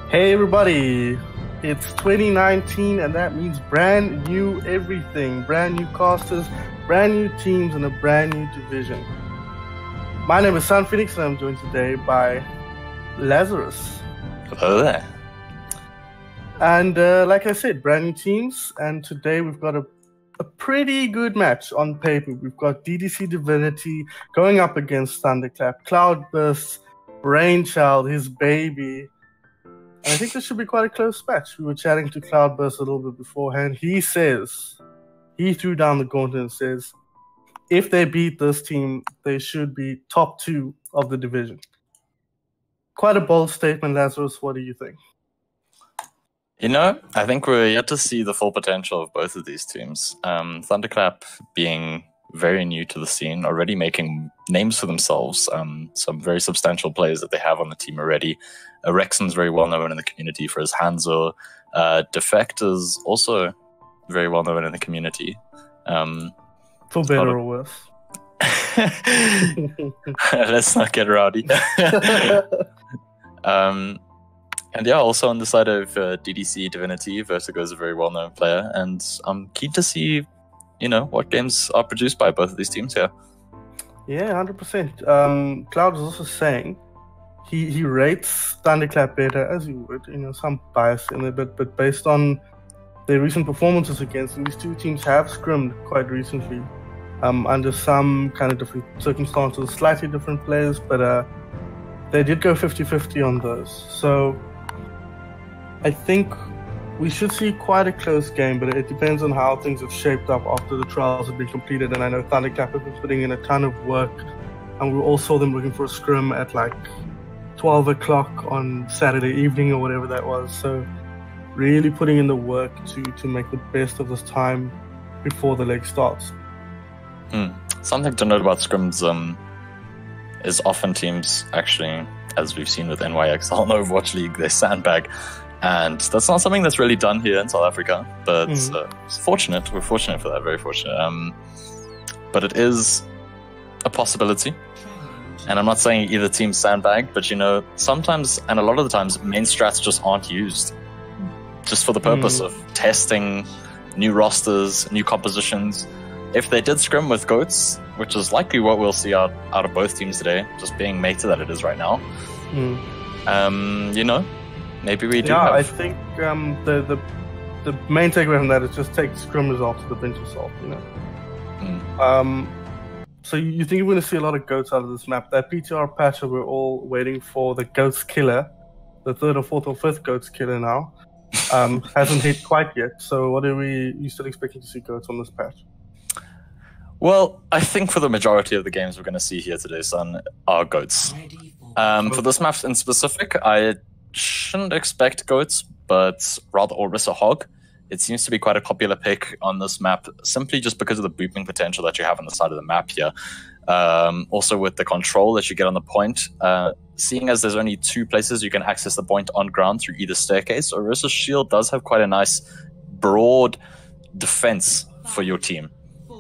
Hey everybody, it's 2019 and that means brand new everything, brand new casters, brand new teams and a brand new division. My name is Sun Phoenix and I'm joined today by Lazarus. Hello there. And like I said, brand new teams, and today we've got a pretty good match on paper. We've got DDC Divinity going up against Thunderclap, Cloudburst, Rainchild, his baby. And I think this should be quite a close match. We were chatting to Cloudburst a little bit beforehand. He threw down the gauntlet and says, if they beat this team, they should be top 2 of the division. Quite a bold statement, Lazarus. What do you think? You know, I think we're yet to see the full potential of both of these teams. Thunderclap being very new to the scene, already making names for themselves. Some very substantial players that they have on the team already. Rexon's very well known in the community for his Hanzo. Defect is also very well known in the community. For better or worse. Let's not get rowdy. And yeah, also on the side of DDC Divinity, Vertigo is a very well-known player, and I'm keen to see, you know, what games are produced by both of these teams here. Yeah, 100%. Cloud was also saying he rates Thunderclap better, as you would, you know, some bias in it, but based on their recent performances against them, these two teams have scrimmed quite recently, under some kind of different circumstances, slightly different players, but they did go 50-50 on those. So I think we should see quite a close game, but it depends on how things have shaped up after the trials have been completed. And I know Thunderclap have been putting in a ton of work, and we all saw them looking for a scrim at like 12 o'clock on Saturday evening or whatever that was. So really putting in the work to make the best of this time before the leg starts. Something to note about scrims is often teams actually, as we've seen with NYXL and Overwatch League, they sandbag. And that's not something that's really done here in South Africa, but it's fortunate. We're fortunate for that, very fortunate. But it is a possibility. And I'm not saying either team sandbag, but you know, sometimes, and a lot of the times, main strats just aren't used. Just for the purpose of testing new rosters, new compositions. If they did scrim with goats, which is likely what we'll see out of both teams today, just being meta that it is right now, you know, maybe we do have... I think the main takeaway from that is just take scrim results to the bench assault, you know. So you think we're going to see a lot of goats out of this map. That PTR patch that we're all waiting for, the goats killer, the 3rd or 4th or 5th goats killer now, hasn't hit quite yet. So what are you still expecting to see goats on this patch? Well, I think for the majority of the games we're going to see here today, son, are goats. For this map in specific, I shouldn't expect goats, but rather Orisa Hog. It seems to be quite a popular pick on this map, simply just because of the booping potential that you have on the side of the map here. Also with the control that you get on the point, seeing as there's only 2 places you can access the point on ground through either staircase, Orisa's shield does have quite a nice broad defense for your team.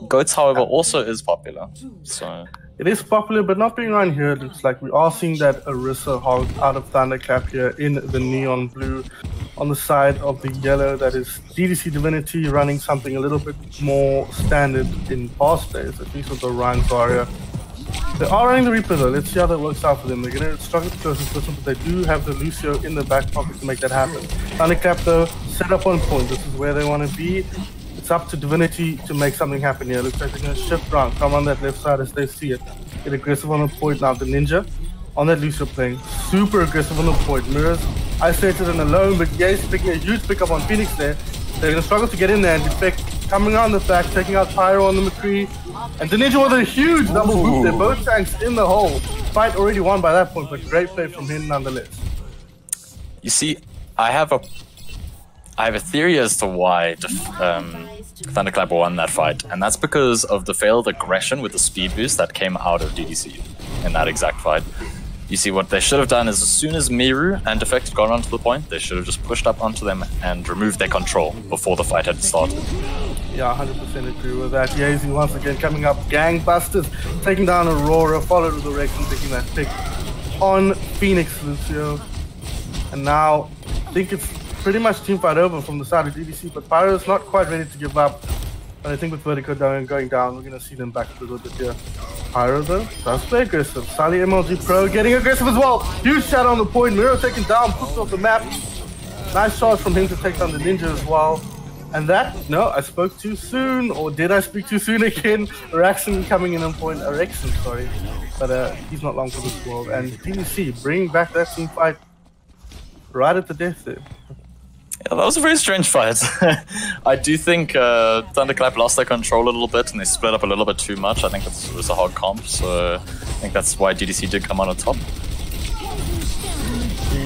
Goats, however, also is popular. So it is popular, but not being around here. It looks like we are seeing that Orisa Hog out of Thunderclap here in the neon blue. On the side of the yellow, that is DDC Divinity running something a little bit more standard in past days, at least with the Ryan Zarya. They are running the Reaper though. Let's see how that works out for them. They're going to struggle to close this person, but they do have the Lucio in the back pocket to make that happen. Thunderclap though, set up on point. This is where they want to be. It's up to Divinity to make something happen here. Looks like they're going to shift around, come on that left side as they see it. Get aggressive on the point now. The Ninja on that Lucio playing super aggressive on the point. Mirrors isolated and alone, but yeah, he's picking a huge pickup on Phoenix there. They're going to struggle to get in there, and Defect coming around the back, taking out Pyro on the McCree. And the Ninja with a huge double boop there. Both tanks in the hole. Fight already won by that point, but great play from him nonetheless. You see, I have a theory as to why Thunderclap won that fight, and that's because of the failed aggression with the speed boost that came out of DDC in that exact fight. You see, what they should have done is as soon as Miru and Defect got onto the point, they should have just pushed up onto them and removed their control before the fight had started. Yeah, 100% agree with that. Yazy once again coming up, gangbusters, taking down Aurora, followed with the Rex and taking that pick on Phoenix Lucio. And now, I think it's pretty much team fight over from the side of DDC, but Pyro's not quite ready to give up. But I think with Vertigo going down, we're going to see them back a little bit here. Pyro though, does play aggressive. Sally MLG Pro getting aggressive as well. Huge shot on the point. Miro taken down, pushed off the map. Nice charge from him to take down the Ninja as well. And that, no, I spoke too soon. Or did I speak too soon again? Raxon coming in on point. Rexon, sorry. But he's not long for this world. And DDC bringing back that team fight right at the death there. Yeah, that was a very strange fight. I do think Thunderclap lost their control a little bit and they split up a little bit too much. I think it was a hard comp, so I think that's why DDC did come on top.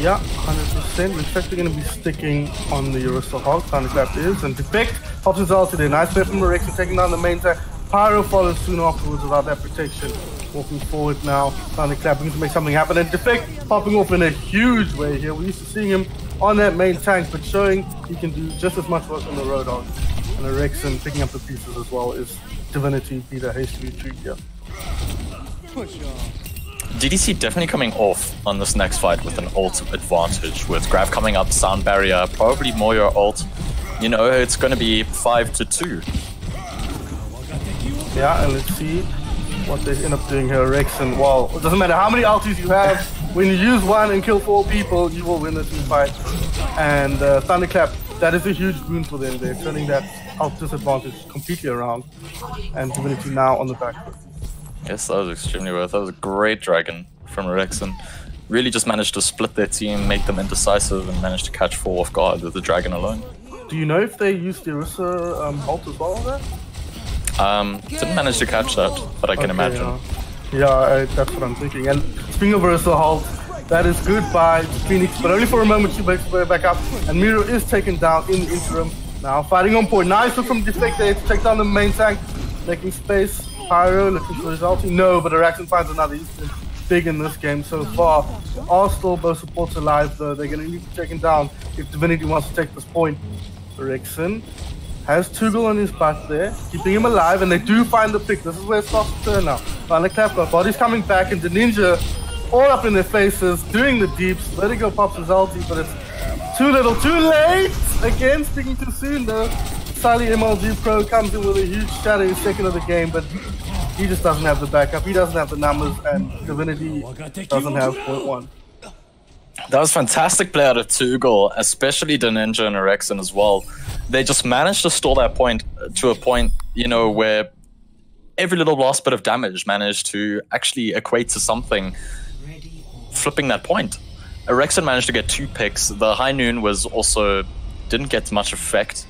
Yeah, 100%. Looks like they're going to be sticking on the Orisa Hog. Thunderclap is, and Defect pops his ulti there. Nice play from Rex taking down the main tank. Pyro follows soon afterwards without that protection. Walking forward now. Thunderclap looking to make something happen, and Defect popping off in a huge way here. We're used to seeing him on that main tank, but showing he can do just as much work on the Roadhog. And the Rexon picking up the pieces as well is Divinity Peter hastily retreat here. DDC definitely coming off on this next fight with an ult advantage, with Grav coming up, sound barrier, probably more your ult. You know, it's going to be 5-2. Yeah, and let's see what they end up doing here. Rexon, well, it doesn't matter how many ultis you have, when you use one and kill 4 people, you will win the team fight. And Thunderclap, that is a huge boon for them. They're turning that ult disadvantage completely around. And Divinity now on the back foot. Yes, that was extremely worth. That was a great dragon from Rexon. Really just managed to split their team, make them indecisive, and managed to catch 4 off guard with the dragon alone. Do you know if they used the Orisa ult as well there? Didn't manage to catch that, but I can imagine. Yeah, that's what I'm thinking. And speaking of Orisa ult, that is good by Phoenix, but only for a moment. She makes her way back up, and Miro is taken down in the interim. Now fighting on point. Nice look from Defect there to take down the main tank, making space. Pyro looking for his ulti. No, but Araxon finds another Eastern. Big in this game so far. Are still both supports alive though. They're going to need to be taken down if Divinity wants to take this point. Rexon has Tugal on his butt there, keeping him alive, and they do find the pick. This is where it starts to turn now. Thunderclap got bodies coming back, and the Ninja all up in their faces, doing the deeps. Vertigo pops his ulti, but it's too little, too late! Again, speaking too soon though. Sally MLG Pro comes in with a huge shadow in second of the game, but he just doesn't have the backup, he doesn't have the numbers, and Divinity doesn't have point one. That was fantastic play out of Tugal, especially the Ninja and Erexon as well. They just managed to stall that point to a point, you know, where every little last bit of damage managed to actually equate to something, flipping that point. Erexon managed to get 2 picks. The High Noon was also didn't get much effect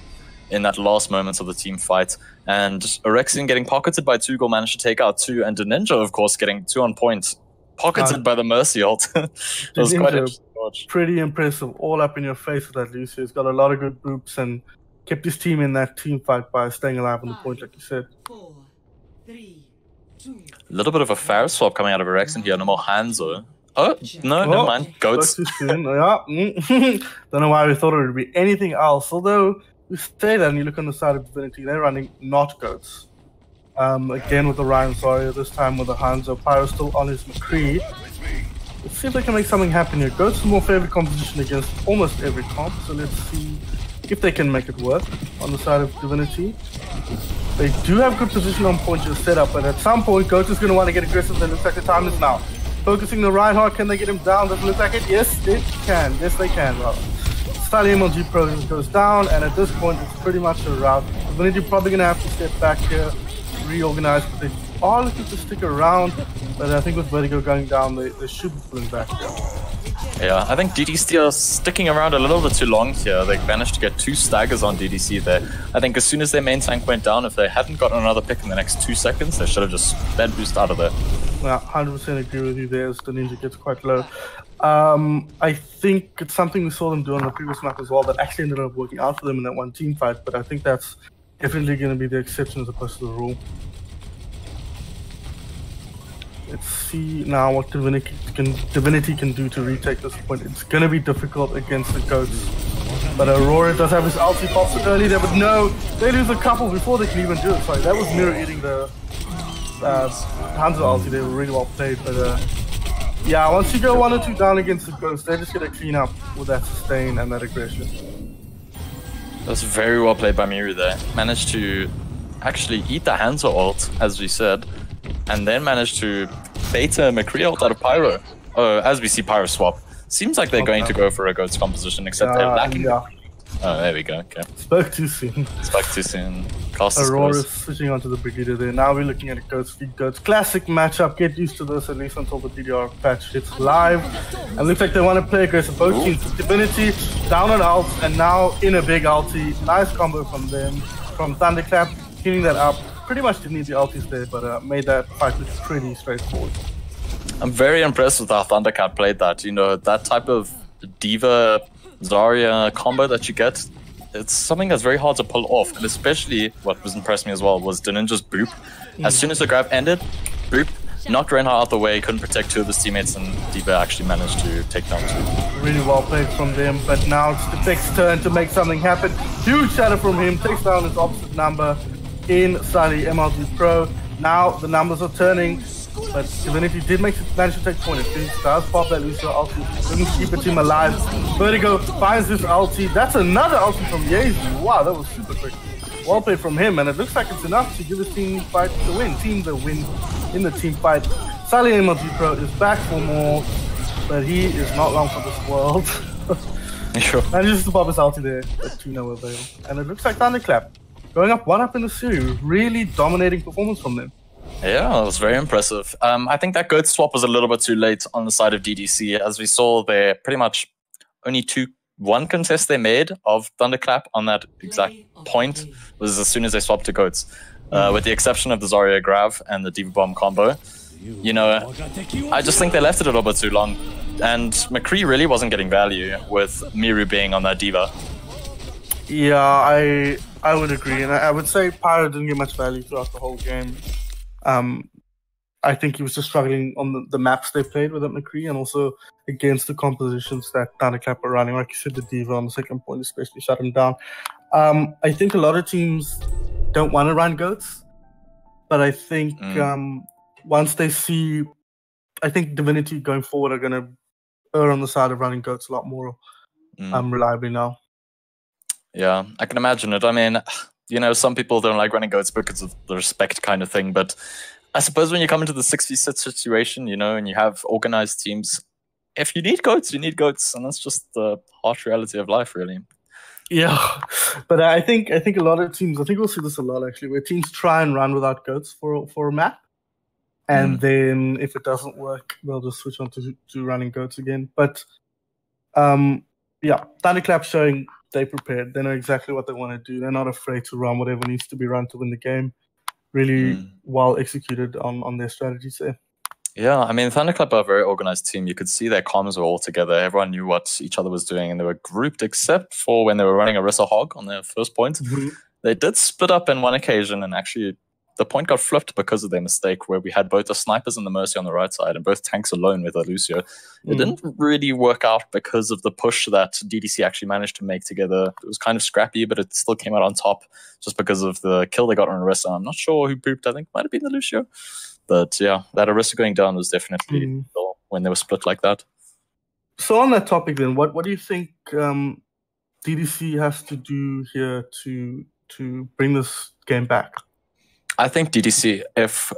in that last moments of the team fight. And Erexon getting pocketed by Tugal managed to take out 2, and the Ninja, of course, getting 2 on point. Pocketed by the Mercy ult. That was quite interesting to watch. Pretty impressive, all up in your face with that Lucio. He's got a lot of good boops and kept his team in that team fight by staying alive on the point, like you said. 4, 3, 2. A little bit of a Pharah swap coming out of Erexon here. No more Hanzo. Oh, no, never mind. Goats. Too soon. Yeah. Don't know why we thought it would be anything else. Although, you say that and you look on the side of Divinity, they're running not Goats. Again with the Ryan Zarya, this time with the Hanzo. Pyro still on his McCree. Let's see if they can make something happen here. Goats is more favorite composition against almost every comp, so let's see if they can make it work on the side of Divinity. They do have good position on point to set up, but at some point, Goats is going to want to get aggressive, and it looks like the time is now. Focusing the Reinhardt, can they get him down? Doesn't look like it. Yes, it can. Yes, they can, rather. Styly MLG Pro goes down, and at this point, it's pretty much a rout. Divinity probably going to have to step back here, reorganize, but they are looking to stick around. But I think with Vertigo going down, they should be pulling back here. Yeah, I think DDC are sticking around a little bit too long here. They managed to get 2 staggers on DDC there. I think as soon as their main tank went down, if they hadn't gotten another pick in the next 2 seconds, they should have just sped boost out of there. Yeah, 100% agree with you there as the Ninja gets quite low. I think it's something we saw them do on the previous map as well that actually ended up working out for them in that one team fight, but I think that's definitely going to be the exception as opposed to the rule. Let's see now what Divinity can do to retake this point. It's going to be difficult against the Goats. But Aurora does have his ulti, pops it early there, but no, they lose a couple before they can even do it. Sorry, that was mirror eating the Hanzo ulti. They were really well played, but yeah, once you go 1 or 2 down against the Ghost, they're just going to clean up with that sustain and that aggression. That's very well played by Miru there. Managed to actually eat the Hanzo ult, as we said, and then managed to beta McCree ult out of Pyro. As we see Pyro swap. Seems like they're going to go for a Goats composition, except they're lacking. Yeah. Oh, there we go. Okay. Spoke too soon. Spoke too soon. Aurora's switching onto the Brigadier there. Now we're looking at a Goats v Goats. Classic matchup. Get used to this, at least until the DDR patch hits live. And looks like they want to play aggressive. Both teams. Divinity down on ult, and now in a big ulti. Nice combo from them. From Thunderclap, cleaning that up. Pretty much didn't need the ultis there, but made that fight look pretty straightforward. I'm very impressed with how Thunderclap played that. You know, that type of Diva Zarya combo that you get, it's something that's very hard to pull off. And especially what was impressed me as well was the Ninja's boop. As soon as the grab ended, boop, knocked Reinhardt out the way, couldn't protect 2 of his teammates, and Diva actually managed to take down 2. Really well played from them, but now it's the Tech's turn to make something happen. Huge shadow from him, takes down his opposite number in Sally MLG Pro. Now the numbers are turning, but Divinity did manage to take point. It does pop that Lucio ulti, couldn't keep the team alive. Vertigo finds his ulti. That's another ulti from Yeezy. Wow, that was super quick. Well played from him, and it looks like it's enough to give his team fight the win. Team the win in the team fight. Sally MLG Pro is back for more, but he is not long for this world. Sure. And just to pop his ulti there, but to no avail. And it looks like Thunderclap going up 1-up in the series. Really dominating performance from them. Yeah, it was very impressive. I think that Goat swap was a little bit too late on the side of DDC. As we saw, they pretty much only 1 contest they made of Thunderclap on that exact point was as soon as they swapped to Goats. With the exception of the Zarya Grav and the Diva Bomb combo. You know, I just think they left it a little bit too long. And McCree really wasn't getting value with Miru being on that Diva. Yeah, I would agree. And I would say Pyro didn't get much value throughout the whole game. I think he was just struggling on the maps they played with McCree, and also against the compositions that Thunderclap are running. Like you said, the Diva on the second point especially shut him down. I think a lot of teams don't want to run goats, but I think once they see, I think Divinity going forward are going to err on the side of running goats a lot more reliably now. Yeah, I can imagine it. I mean, you know, some people don't like running goats because of the respect kind of thing, but I suppose when you come into the 6v6 situation, you know, and you have organized teams, if you need goats, you need goats, and that's just the harsh reality of life, really. Yeah, but I think a lot of teams, I think we'll see this a lot actually, where teams try and run without goats for a map, and then if it doesn't work, they'll just switch on to running goats again. But yeah, Thunderclap showing they prepared. They know exactly what they want to do. They're not afraid to run whatever needs to be run to win the game. Really well executed on their strategies there. Yeah, I mean, Thunderclap are a very organized team. You could see their comms were all together. Everyone knew what each other was doing, and they were grouped except for when they were running Orisa Hog on their first point. They did split up in one occasion, and actually the point got flipped because of their mistake, where we had both the snipers and the Mercy on the right side, and both tanks alone with Lucio. It didn't really work out because of the push that DDC actually managed to make together. It was kind of scrappy, but it still came out on top just because of the kill they got on Orisa. I'm not sure who pooped. I think it might have been the Lucio. But yeah, that Orisa going down was definitely when they were split like that. So on that topic then, what do you think DDC has to do here to bring this game back? I think DDC, if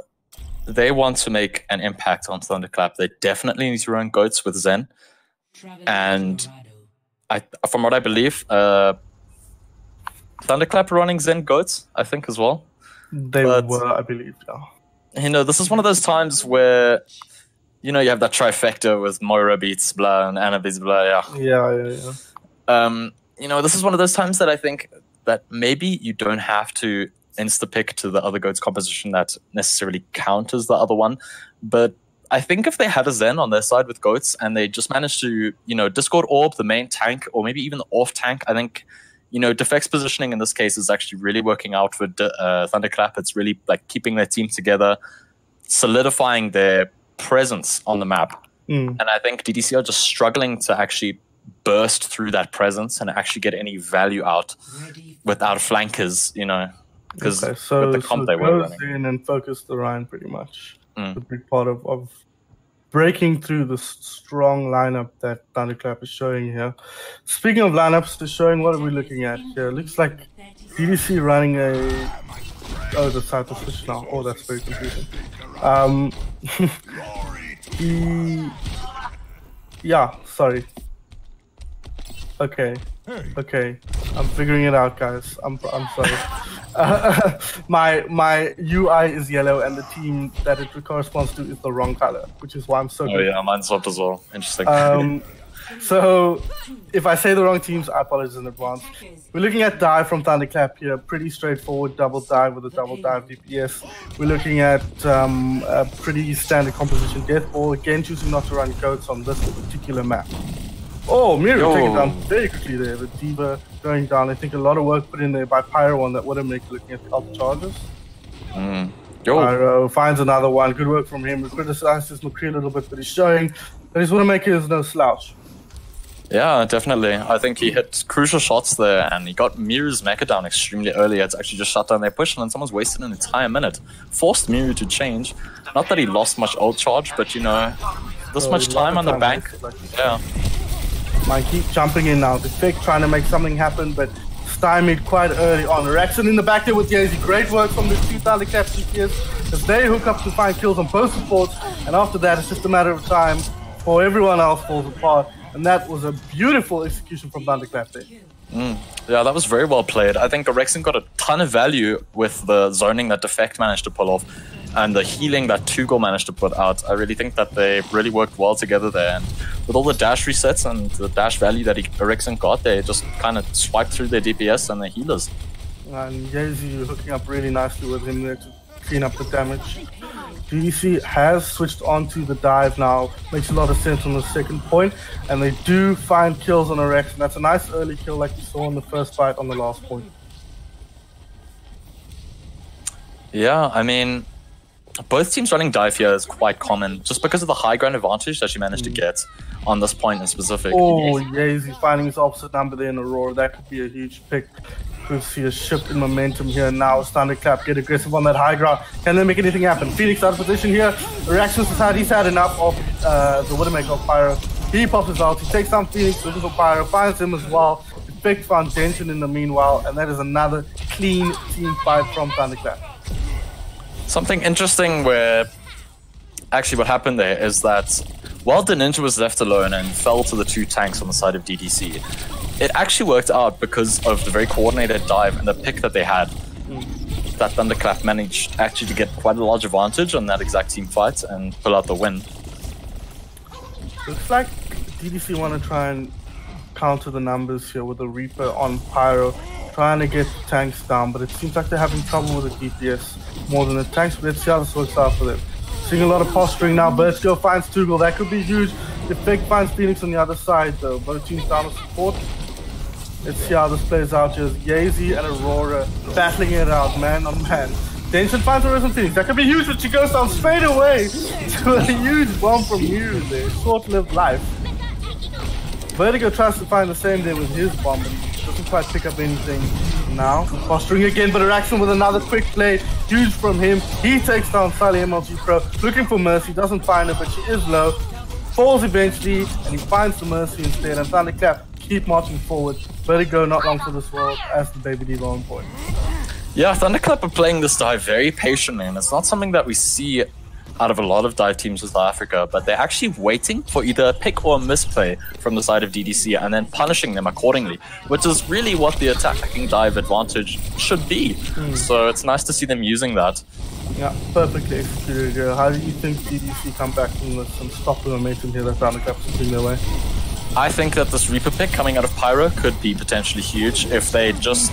they want to make an impact on Thunderclap, they definitely need to run goats with Zen. And from what I believe, Thunderclap running Zen goats, I think, as well. They were, I believe, yeah. You know, this is one of those times where, you know, you have that trifecta with Moira beats Blah and Anna beats Blah, Yeah. You know, this is one of those times that I think that maybe you don't have to insta-pick to the other goat's composition that necessarily counters the other one. But I think if they had a Zen on their side with goats and they just managed to, you know, Discord Orb the main tank or maybe even the off tank, I think, you know, Defect's positioning in this case is actually really working out for Thunderclap. It's really like keeping their team together, solidifying their presence on the map. And I think DDC are just struggling to actually burst through that presence and actually get any value out without flankers, you know. Because so with the comp they were running. In and focus the Ryan pretty much. The big part of breaking through the strong lineup that Thunderclap is showing here. Speaking of lineups, they're showing what are we looking at here? It looks like DDC running a... Oh, the cycle switch now. Oh, that's very confusing. Yeah, sorry. Okay. I'm figuring it out, guys. I'm sorry. My UI is yellow, and the team that it corresponds to is the wrong color, which is why I'm so. Oh yeah, mine's swapped as well. Interesting. So if I say the wrong teams, I apologize in advance. We're looking at dive from Thunderclap here. Pretty straightforward double dive with a double dive DPS. We're looking at a pretty standard composition death ball. Again, choosing not to run goats on this particular map. Oh, Miru taking down very quickly there. The Diva going down. I think a lot of work put in there by Pyro on that Widowmaker looking at the alt charges. Pyro finds another one. Good work from him. We criticizes McCree a little bit, but he's showing that his Widowmaker is no slouch. Yeah, definitely. I think he hit crucial shots there, and he got Miru's mecha down extremely early. It's actually just shut down their push, and then someone's wasted an entire minute. Forced Miru to change. Not that he lost much ult charge, but you know, this much time on the bank. Yeah. Might keep jumping in now. Defect trying to make something happen, but stymied quite early on. Rexon in the back there with Yazi. Great work from the two Thunderclap GPS as they hook up to find kills on both supports, and after that it's just a matter of time before everyone else falls apart. And that was a beautiful execution from Thunderclap there. Yeah, that was very well played. I think Rexon got a ton of value with the zoning that Defect managed to pull off and the healing that Tugal managed to put out. I really think that they really worked well together there. And with all the dash resets and the dash value that Rexon got, they just kind of swiped through their DPS and their healers. And Yazi hooking up really nicely with him there to clean up the damage. DDC has switched onto the dive now. Makes a lot of sense on the second point. And they do find kills on a Rex. And that's a nice early kill like you saw in the first fight on the last point. Yeah, I mean, both teams running dive here is quite common, just because of the high ground advantage that you managed to get on this point in specific. Oh, yeah, he's finding his opposite number there in Aurora. That could be a huge pick. We'll see a shift in momentum here now. Thunderclap get aggressive on that high ground. Can they make anything happen? Phoenix out of position here. Reactions aside, he's had enough of the Widowmaker of Pyro. He pops his ult. He takes down Phoenix, looking for Pyro, finds him as well. Effect foundation in the meanwhile, and that is another clean team fight from Thunderclap. Something interesting where actually what happened there is that while the Ninja was left alone and fell to the 2 tanks on the side of DDC, it actually worked out because of the very coordinated dive and the pick that they had. That Thunderclap managed actually to get quite a large advantage on that exact team fight and pull out the win. Looks like DDC want to try and counter the numbers here with the Reaper on Pyro, trying to get the tanks down, but it seems like they're having trouble with the DPS more than the tanks. But let's see how this works out for them. Seeing a lot of posturing now. VSGaming finds Tugel. That could be huge. Effect finds Phoenix on the other side though. Both teams down with support. Let's see how this plays out. Just Yazy and Aurora battling it out, man on man. Denson finds a Phoenix. That could be huge, but she goes down straight away to a huge bomb from Mew there. Short-lived life. Vertigo tries to find the same there with his bomb, but he doesn't quite pick up anything now. Posturing again, but Araxon with another quick play. Huge from him. He takes down Sally MLG Pro. Looking for Mercy. Doesn't find her, but she is low. Falls eventually, and he finds the Mercy instead. And Thunderclap keep marching forward. Vertigo not long for this world as the Baby Diva on point. Yeah, Thunderclap are playing this dive very patiently, and it's not something that we see out of a lot of dive teams in South Africa, but they're actually waiting for either a pick or a misplay from the side of DDC and then punishing them accordingly, which is really what the attacking dive advantage should be. So it's nice to see them using that. Yeah, perfectly executed. How do you think DDC come back from this and stop the momentum here that Thunderclap's putting their way? I think that this Reaper pick coming out of Pyro could be potentially huge if they just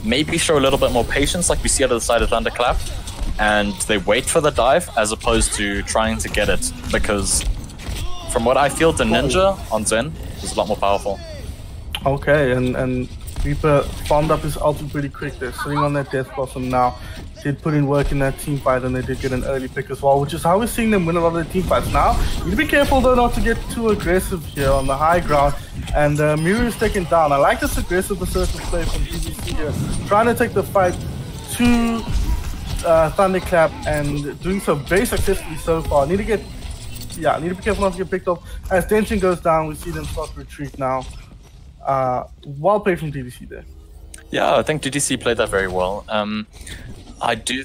maybe show a little bit more patience like we see out of the side of Thunderclap, and they wait for the dive as opposed to trying to get it, because from what I feel, the Ninja on Zen is a lot more powerful. Okay, and Reaper farmed up his ulti pretty quick. They're sitting on that Death Blossom now. Did put in work in that team fight, and they did get an early pick as well, which is how we're seeing them win a lot of the team fights now. You need to be careful though not to get too aggressive here on the high ground, and Miru is taken down. I like this aggressive assertive play from DDC here, trying to take the fight to Thunderclap and doing so very successfully so far. Need to be careful not to get picked off. As tension goes down, we see them start to retreat now. Well played from DDC there. Yeah, I think DDC played that very well. I do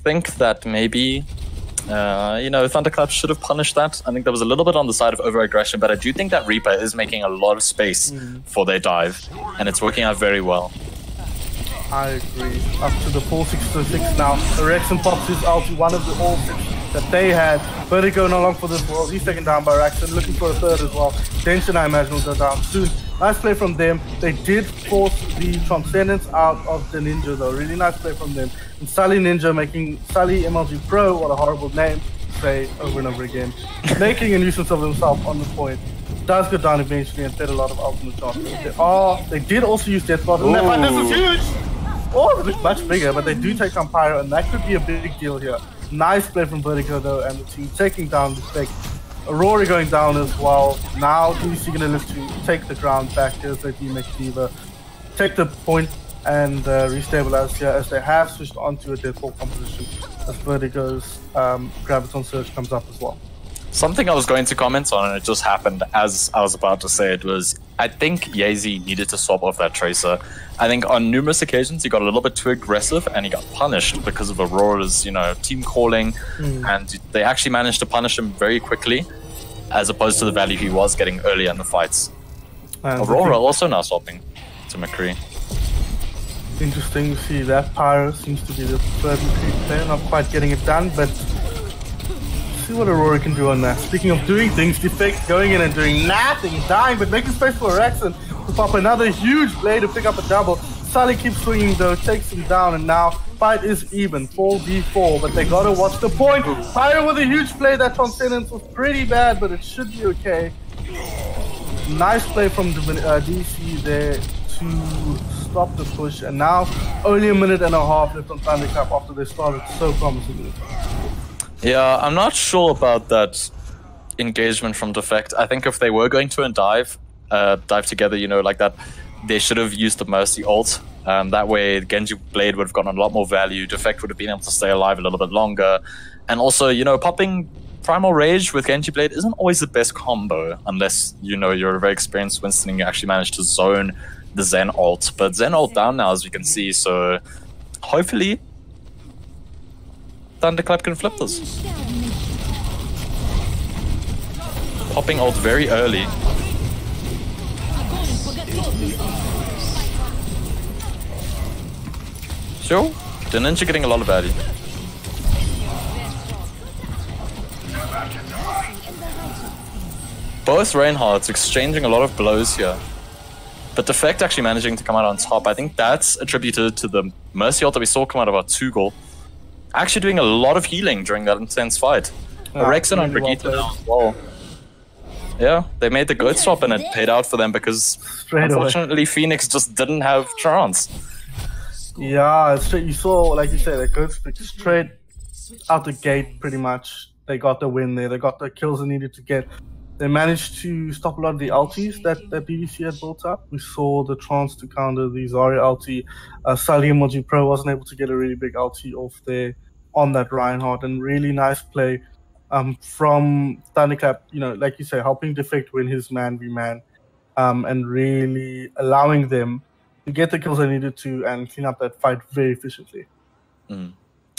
think that maybe, Thunderclap should have punished that. I think there was a little bit on the side of over-aggression, but I do think that Reaper is making a lot of space for their dive, and it's working out very well. I agree. Up to the 4-6-6 now. Araxon pops his ulti, one of the all six that they had. Vertigo no long for this world. He's taken down by Araxon, looking for a third as well. Tension, I imagine, will go down soon. Nice play from them. They did force the Transcendence out of the Ninja though. Really nice play from them. And Sally Ninja making Sally MLG Pro, what a horrible name to say over and over again, making a nuisance of himself on the point. Does go down eventually and fed a lot of ultimate chances. They did also use Death Blossom. This is huge! Oh, it looks much bigger, but they do take on Pyro, and that could be a big deal here. Nice play from Vertigo though, and the team taking down the Spec. Aurora going down as well. Now DDC gonna look to take the ground back here as they make Diva. Take the point and restabilize here as they have switched onto a default composition as Vertigo's Graviton Surge comes up as well. Something I was going to comment on, and it just happened as I was about to say it, was I think Yazy needed to swap off that Tracer. I think on numerous occasions he got a little bit too aggressive and he got punished because of Aurora's, team calling, and they actually managed to punish him very quickly as opposed to the value he was getting earlier in the fights. Aurora also now swapping to McCree. Interesting to see that. Pyro seems to be the third McCree player, not quite getting it done, but see what Aurora can do on that. Speaking of doing things, Defect going in and doing nothing, dying, but making space for Araxon to pop another huge blade to pick up a double. Sully keeps swinging though, takes him down, and now fight is even, 4v4, but they gotta watch the point. Pyro with a huge play. That Transcendence was pretty bad, but it should be okay. Nice play from DC there to stop the push, and now only a minute and a half left on Thunderclap after they started so promisingly. Yeah, I'm not sure about that engagement from Defect. I think if they were going to dive together, you know, like that, they should have used the Mercy ult. That way, Genji Blade would have gotten a lot more value. Defect would have been able to stay alive a little bit longer. And also, you know, popping Primal Rage with Genji Blade isn't always the best combo, unless, you know, you're a very experienced Winston and you actually manage to zone the Zen ult. But Zen ult down now, as we can see, so hopefully Thunderclap can flip this. Popping ult very early. So, the Ninja getting a lot of value. Both Reinhardts exchanging a lot of blows here. But Defect actually managing to come out on top. I think that's attributed to the Mercy ult that we saw come out of our Tugel. Actually doing a lot of healing during that intense fight. Rexon and Brigitte now as well. Yeah, they made the goat swap and it paid out for them because unfortunately Phoenix just didn't have chance. Yeah, you saw, like you said, the goat split straight out the gate pretty much. They got the win there, they got the kills they needed to get. They managed to stop a lot of the ultis that DDC had built up. We saw the chance to counter the Zarya ulti. Sully Emoji Pro wasn't able to get a really big ulti off there on that Reinhardt, and really nice play from Thunderclap, you know, like you say, helping Defect win his man v man, and really allowing them to get the kills they needed to and clean up that fight very efficiently.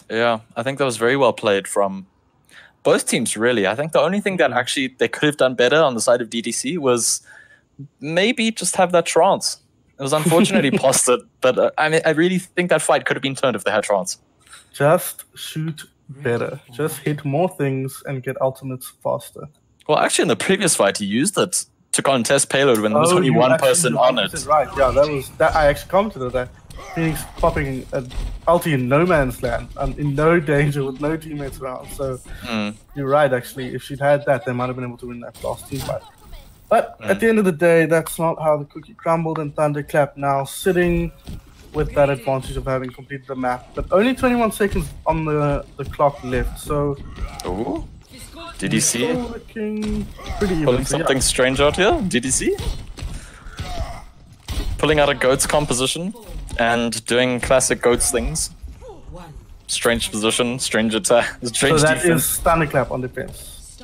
Yeah, I think that was very well played from both teams, really. I think the only thing that actually they could have done better on the side of DDC was maybe just have that trance. It was unfortunately posted, but I mean, I really think that fight could have been turned if they had trance. Just shoot better. Just hit more things and get ultimates faster. Well, actually, in the previous fight, he used it to contest payload when there was only one person on it. Right, yeah, that I actually commented on that. Phoenix popping an ulti in no man's land and in no danger with no teammates around. So you're right, actually. If she'd had that, they might have been able to win that last team fight. But at the end of the day, that's not how the cookie crumbled, and Thunderclap now sitting with that advantage of having completed the map. But only 21 seconds on the clock left, so... Ooh. DDC looking pretty even. Pulling something strange out here. DDC pulling out a goat's composition and doing classic goats things. Strange position, strange attack, strange so that defense. is Thunderclap on defense.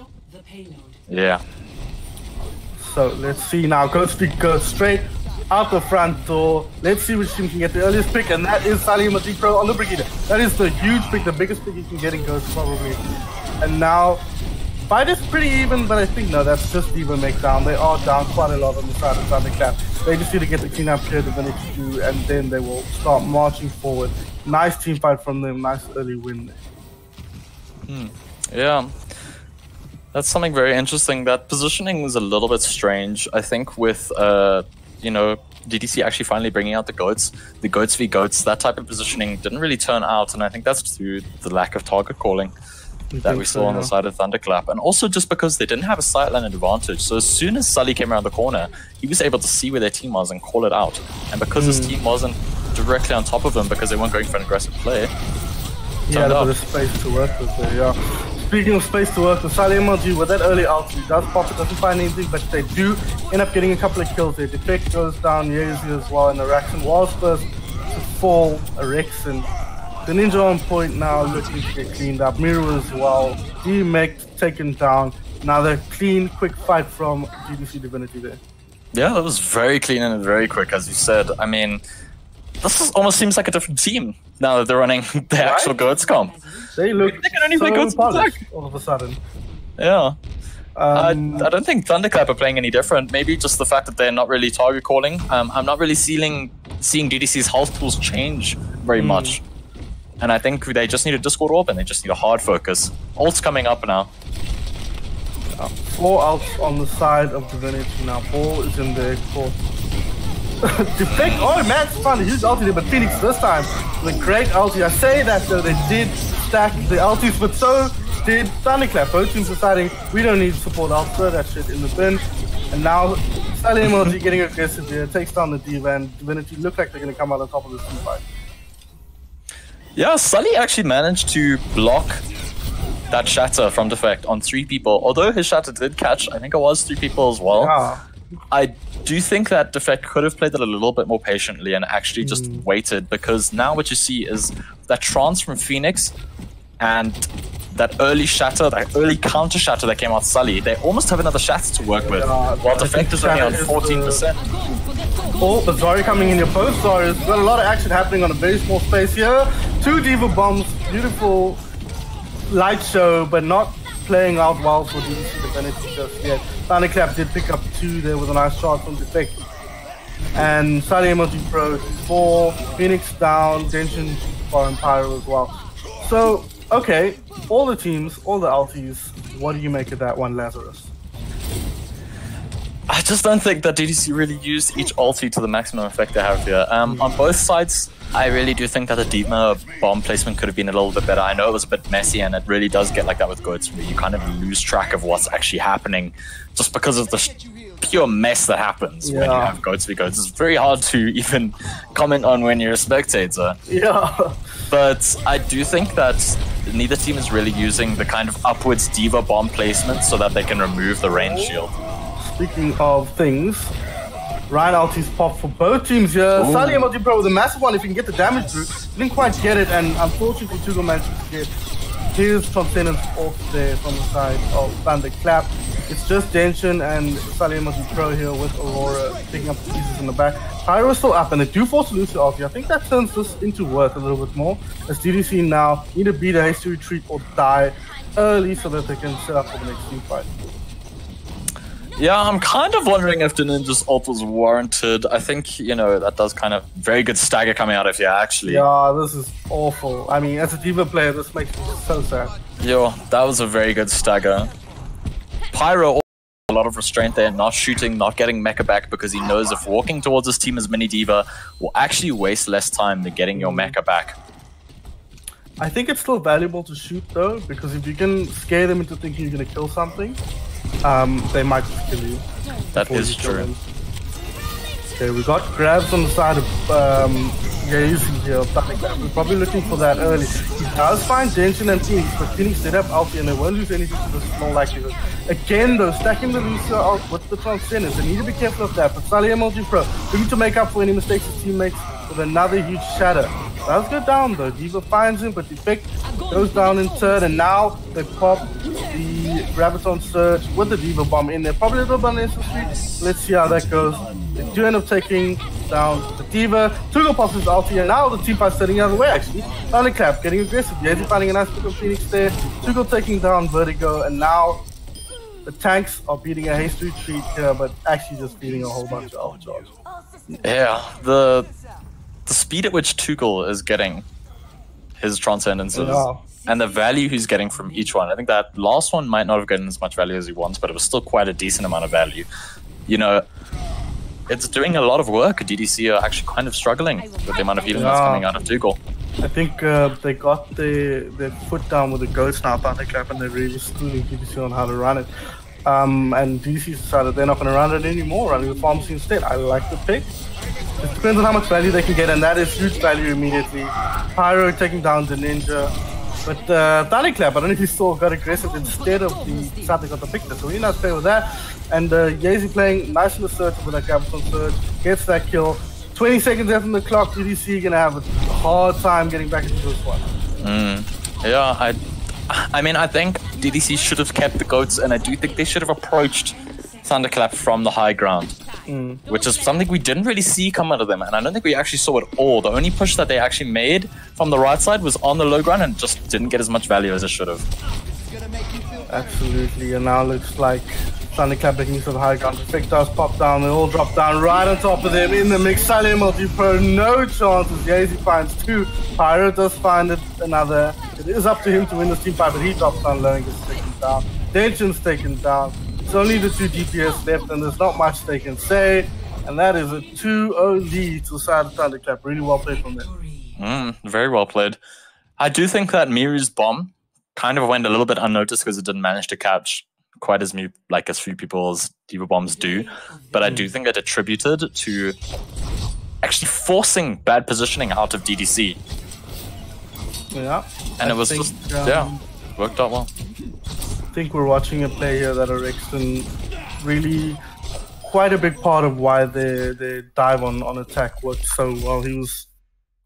Yeah. So let's see now. Ghosty goes straight out the front door. Let's see which team can get the earliest pick, and that is Sally Magic Pro on the Brigitte. That is the huge pick, the biggest pick you can get in Ghost probably. And now, fight is pretty even, but I think no, that's just even make down. They are down quite a lot on the side of Thunderclap. They just need to get the cleanup here to finish two, and then they will start marching forward. Nice team fight from them, nice early win there. Yeah. That's something very interesting. That positioning is a little bit strange. I think with, you know, DDC actually finally bringing out the goats v goats, that type of positioning didn't really turn out, and I think that's due to the lack of target calling that we saw on the side of Thunderclap, and also just because they didn't have a sightline advantage. So as soon as Sully came around the corner, he was able to see where their team was and call it out. And because his team wasn't directly on top of them because they weren't going for an aggressive play, yeah, there was space to work with there, yeah. Speaking of space to work with, Sally MLG with that early ult, he does pop it, doesn't find anything, but they do end up getting a couple of kills there. Defect goes down, Yeezy as well, and the Rexon was first to fall, a Rexon. The Ninja on point now, looking to get cleaned up. Miru as well, D-Mech taken down. Another clean, quick fight from DDC Divinity there. Yeah, that was very clean and very quick, as you said. I mean, this almost seems like a different team now that they're running the actual goats comp. They look they can only play goats polished all of a sudden. Yeah. I don't think Thunderclap are playing any different. Maybe just the fact that they're not really target calling. I'm not really seeing DDC's health pools change very much. And I think they just need a Discord orb and they just need a hard focus. Ult's coming up now. 4 ults on the side of Divinity now. Ball is in there for Defect. Oh man, it's fun. Huge ulti there, but Phoenix this time with a great ulti. I say that though, they did stack the ultis, but so did Thunderclap. Both teams deciding we don't need support ult, throw that shit in the bin. And now Sally MLG getting aggressive here, takes down the D.Va, and Divinity look like they're going to come out on top of this team fight. Yeah, Sully actually managed to block that shatter from Defect on 3 people. Although his shatter did catch, I think it was 3 people as well. Yeah. I do think that Defect could have played it a little bit more patiently and actually just waited, because now what you see is that trance from Phoenix and that early shatter, that early counter shatter that came out Sully, they almost have another shatter to work with, while Defect is only on 14%. Oh, but Zari coming in your post. Zari's got a lot of action happening on a very small space here. 2 Diva bombs, beautiful light show, but not playing out well for DDC Divinity just yet. Thunderclap did pick up 2 there with a nice shot from Defect. And Sully MLG Pro 4, Phoenix down, Genshin for Pyro as well. So, okay, all the teams, all the LTs, what do you make of that one, Lazarus? I just don't think that DDC really used each ulti to the maximum effect they have here. On both sides, I really do think that the D.Va bomb placement could have been a little bit better. I know it was a bit messy, and it really does get like that with Goats, where you kind of lose track of what's actually happening just because of the pure mess that happens when you have Goats v Goats. It's very hard to even comment on when you're a spectator. Yeah. But I do think that neither team is really using the kind of upwards D.Va bomb placement so that they can remove the range shield. Speaking of things, Ryan ulti's pop for both teams here. Sully MLG Pro with a massive one if he can get the damage through. Didn't quite get it, and unfortunately Tugo managed to get his Transcendence off there from the side of Thunderclap. It's just Genshin and Sully MLG Pro here with Aurora picking up the pieces in the back. Pyro is still up, and they do force to lose the ulti. I think that turns this into worth a little bit more, as DDC now need to beat a hasty retreat or die early so that they can set up for the next team fight. Yeah, I'm kind of wondering if the Ninja's ult was warranted. I think, you know, that does kind of very good stagger coming out of here, actually. Yeah, this is awful. I mean, as a D.Va player, this makes me so sad. Yo, that was a very good stagger. Pyro, a lot of restraint there, not shooting, not getting mecha back, because he knows if walking towards his team as mini D.Va will actually waste less time than getting your mecha back. I think it's still valuable to shoot, though, because if you can scare them into thinking you're going to kill something, they might just kill you. That is true. Okay, we got grabs on the side of Yazi here. We're probably looking for that early. He does find Genshin and Phoenix, but Phoenix set up ulti and they won't lose anything to this small likelihood. Again, though, stacking the Lucia out with the Transcendence. They need to be careful of that. But Sully MLG Pro, looking to make up for any mistakes his team makes with another huge shatter. Does go down though. D.Va finds him, but Defect goes down in turn, and now they pop the Graviton Surge with the D.Va bomb in there. Probably a little bit unnecessary. Let's see how that goes. They do end up taking down the D.Va. Tugo pops his ulti, and now the team fight's turning the other way actually. Thunderclap getting aggressive. Yazi finding a nice pick of Phoenix there. Tugo taking down Vertigo, and now the tanks are beating a haste retreat here, but actually just beating a whole bunch of outcharge. Yeah, the speed at which Tuchel is getting his Transcendences and the value he's getting from each one. I think that last one might not have gotten as much value as he wants, but it was still quite a decent amount of value. You know, it's doing a lot of work. DDC are actually kind of struggling with the amount of healing that's coming out of Tuchel. I think they got their foot down with the Ghost now, Thunderclap, and they're really schooling DDC on how to run it. And DDC decided they're not going to run it anymore, running the pharmacy instead. I like the pick. It depends on how much value they can get, and that is huge value immediately. Pyro taking down the Ninja. But Thunderclap, I don't know if you saw, got aggressive instead of the Sat got the pick there. So really nice play with that. And Yazi playing nice in the surge with that Graviton Surge. Gets that kill. 20 seconds left on the clock. DDC going to have a hard time getting back into this one. Yeah, I mean, I think DDC should have kept the Goats, and I do think they should have approached Thunderclap from the high ground, which is something we didn't really see come out of them, and I don't think we actually saw it all. The only push that they actually made from the right side was on the low ground and just didn't get as much value as it should have. Absolutely, and now looks like Thunderclap making use of the high ground. Defect does pop down, they all drop down right on top of them in the mix. Sully MLG Pro, no chances. Yazi finds 2. Pyro does find another. It is up to him to win this team fight, but he drops down low and gets taken down. Genshin's taken down. It's only the 2 DPS left, and there's not much they can say. And that is a 2-0 lead to the side of Thunderclap. Really well played from them. Very well played. I do think that Miru's bomb kind of went a little bit unnoticed because it didn't manage to catch quite as few people's D.Va bombs do. But I do think it attributed to actually forcing bad positioning out of DDC. Yeah. And it was just, worked out well. I think we're watching a play here that Rexton really quite a big part of why their dive on attack worked so well. He was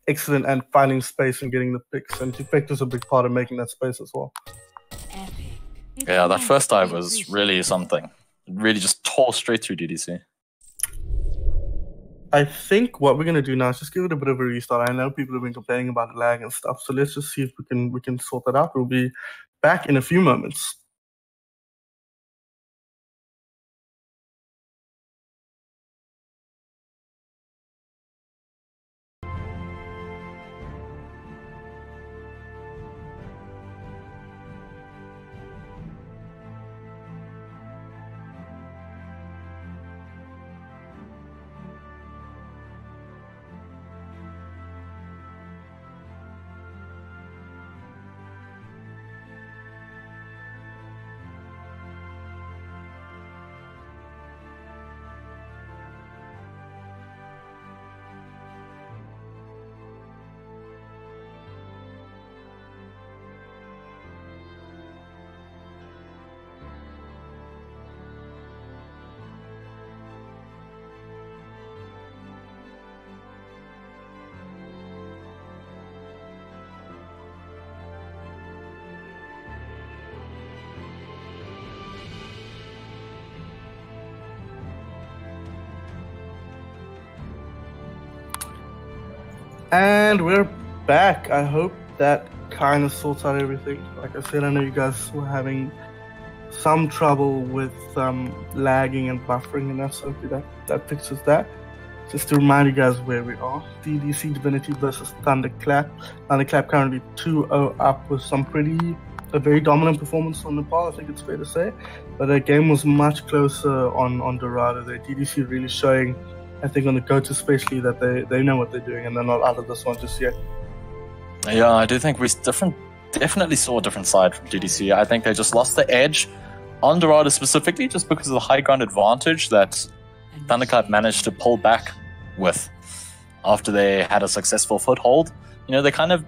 excellent at finding space and getting the picks, and Defect was a big part of making that space as well. Yeah, that first dive was really something. It really just tore straight through DDC. I think what we're gonna do now is just give it a bit of a restart. I know people have been complaining about lag and stuff, so let's just see if we can sort that out. We'll be back in a few moments. And we're back. I hope that kind of sorts out everything. Like I said, I know you guys were having some trouble with lagging and buffering, and that's hopefully that fixes that. Just to remind you guys where we are. DDC Divinity versus Thunderclap. Thunderclap currently 2-0 up with a very dominant performance on Nepal, I think it's fair to say. But the game was much closer on Dorado. The DDC really showing, I think, on the go-to especially, that they know what they're doing and they're not out of this one just yet. Yeah, I do think we definitely saw a different side from DDC. I think they just lost the edge on Dorado specifically just because of the high ground advantage that Thunderclap managed to pull back with after they had a successful foothold. You know, they kind of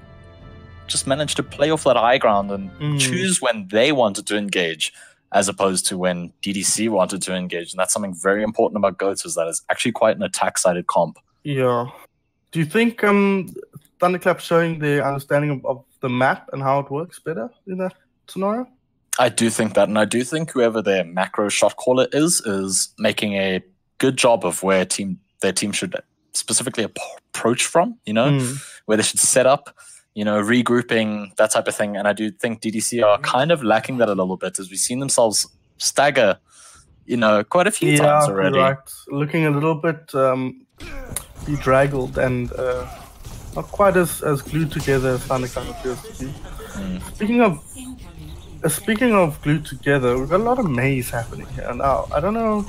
just managed to play off that high ground and choose when they wanted to engage, as opposed to when DDC wanted to engage. And that's something very important about GOATS, is that it's actually quite an attack-sided comp. Yeah. Do you think Thunderclap showing the understanding of the map and how it works better in that scenario? I do think that, and I do think whoever their macro shot caller is making a good job of where their team should specifically approach from, you know, where they should set up, you know, regrouping, that type of thing. And I do think DDC are kind of lacking that a little bit, as we've seen themselves stagger, you know, quite a few times already. Right. Looking a little bit bedraggled and not quite as glued together as Thunderclap appears to be. Speaking of glued together, we've got a lot of maze happening here now. I don't know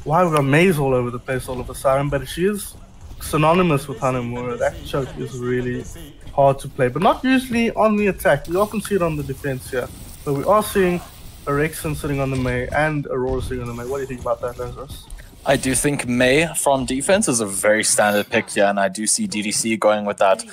why we've got maze all over the place all of a sudden, but she is synonymous with Hanamura. That choke is really hard to play, but not usually on the attack. We often see it on the defense here, but we are seeing a Rexon sitting on the Mei and Aurora sitting on the Mei. What do you think about that, Lazarus? I do think Mei from defense is a very standard pick here, and I do see DDC going with that.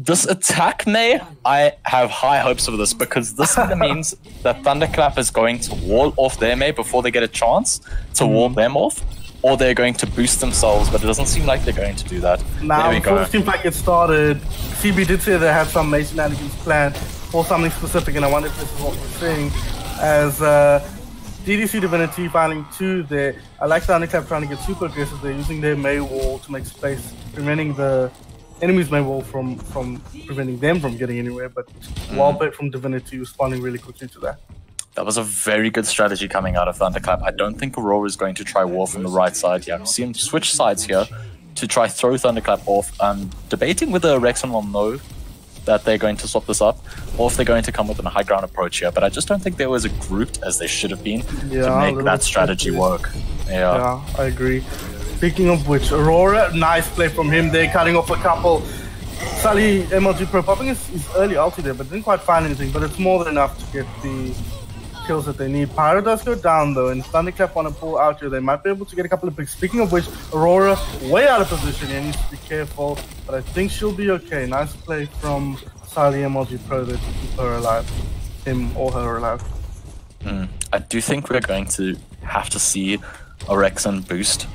This attack Mei, I have high hopes for this, because this either means that Thunderclap is going to wall off their Mei before they get a chance to wall them off, or they're going to boost themselves, but it doesn't seem like they're going to do that. Now, before it seems like it started, CB did say they had some Mei shenanigans planned for something specific, and I wonder if this is what we're seeing as DDC Divinity finding 2 there. I like Thunderclap trying to get super aggressive. They're using their Mei wall to make space, preventing the enemies' Mei wall from preventing them from getting anywhere, but well played from Divinity, responding really quickly to that. That was a very good strategy coming out of Thunderclap. I don't think Aurora is going to try wall from the right side here. I've seen him switch sides here to try throw Thunderclap off. I'm debating whether Rexon will know that they're going to swap this up, or if they're going to come with a high ground approach here. But I just don't think they were as grouped as they should have been to make that strategy work. Yeah, I agree. Speaking of which, Aurora, nice play from him there, cutting off a couple. Sully MLG Pro popping his early ulti there, but didn't quite find anything, but it's more than enough to get the kills that they need. Pyro does go down though, and Thunderclap want to pull out here. They might be able to get a couple of picks. Speaking of which, Aurora way out of position here, needs to be careful, but I think she'll be okay. Nice play from Sully MLG Pro there to keep her alive. him or her alive. I do think we're going to have to see a Rexon boost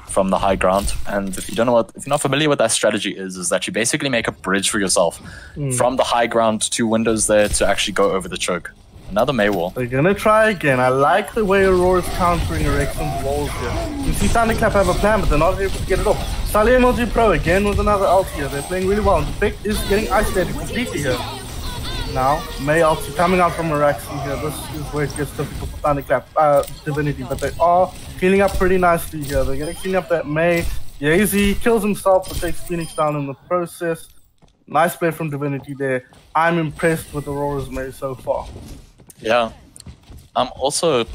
from the high ground, and if you're not familiar with that strategy is that you basically make a bridge for yourself from the high ground to windows there to actually go over the choke. Another May wall. They're gonna try again. I like the way Aurora's countering Rexon's walls here. You see Thunderclap have a plan, but they're not able to get it off. Sully MLG Pro again with another ult here. They're playing really well. The pick is getting isolated completely here. Now, May ulti coming out from Rexon here. This is where it gets difficult for Thunderclap, Divinity, but they are cleaning up pretty nicely here. They're gonna clean up that May. Yazy kills himself, but takes Phoenix down in the process. Nice play from Divinity there. I'm impressed with Aurora's May so far. Yeah, I'm also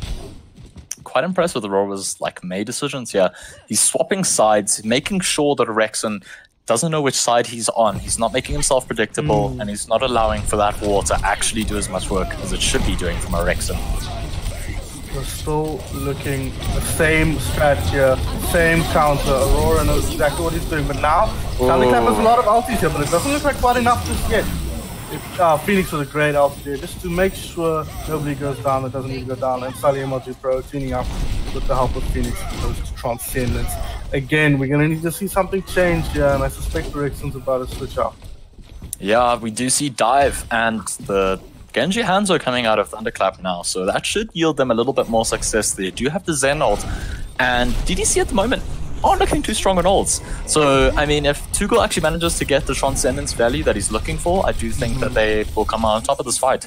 quite impressed with Aurora's May decisions here. He's swapping sides, making sure that Rexon doesn't know which side he's on. He's not making himself predictable, and he's not allowing for that war to actually do as much work as it should be doing from a Rexon. We're still looking the same strat here, same counter. Aurora knows exactly what he's doing, but now Thunderclap has a lot of ultis here, but it doesn't look like quite enough just yet. Phoenix with a great ulti there, just to make sure nobody goes down that doesn't need to go down, and Sully MLG Pro cleaning up with the help of Phoenix goes to Transcendence. Again, we're going to need to see something change here, and I suspect Rexon's about to switch up. Yeah, we do see Dive, and the Genji hands are coming out of Thunderclap now, so that should yield them a little bit more success. They do have the Zen ult, and DDC at the moment aren't looking too strong on ults. So, I mean, if Tuchel actually manages to get the Transcendence value that he's looking for, I do think that they will come out on top of this fight.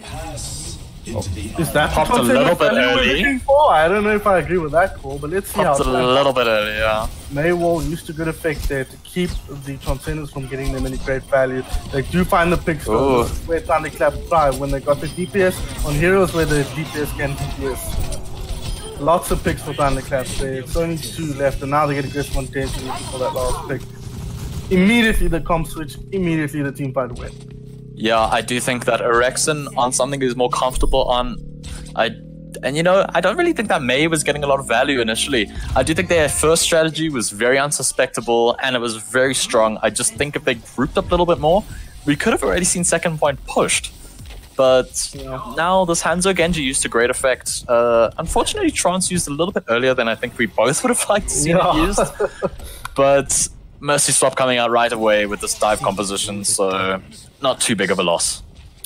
Is that popped a little bit early? I don't know if I agree with that call, but let's see how it's a little bit early, yeah. Maywall used to good effect there to keep the Transcendence from getting them any great value. They do find the picks though, where Thunderclap thrive when they got the DPS on heroes where the DPS can DPS. Lots of picks for Thunderclap there. It's only 2 left, and now they get aggressive on tension for that last pick. Immediately the comp switch, immediately the team fight win. Yeah, I do think that Rexon on something he's more comfortable on. I don't really think that May was getting a lot of value initially. I do think their first strategy was very unsuspectable and it was very strong. I just think if they grouped up a little bit more, we could have already seen second point pushed. But now this Hanzo Genji used to great effect. Unfortunately, Trance used a little bit earlier than I think we both would have liked to see it used. But Mercy Swap coming out right away with this dive composition, so not too big of a loss.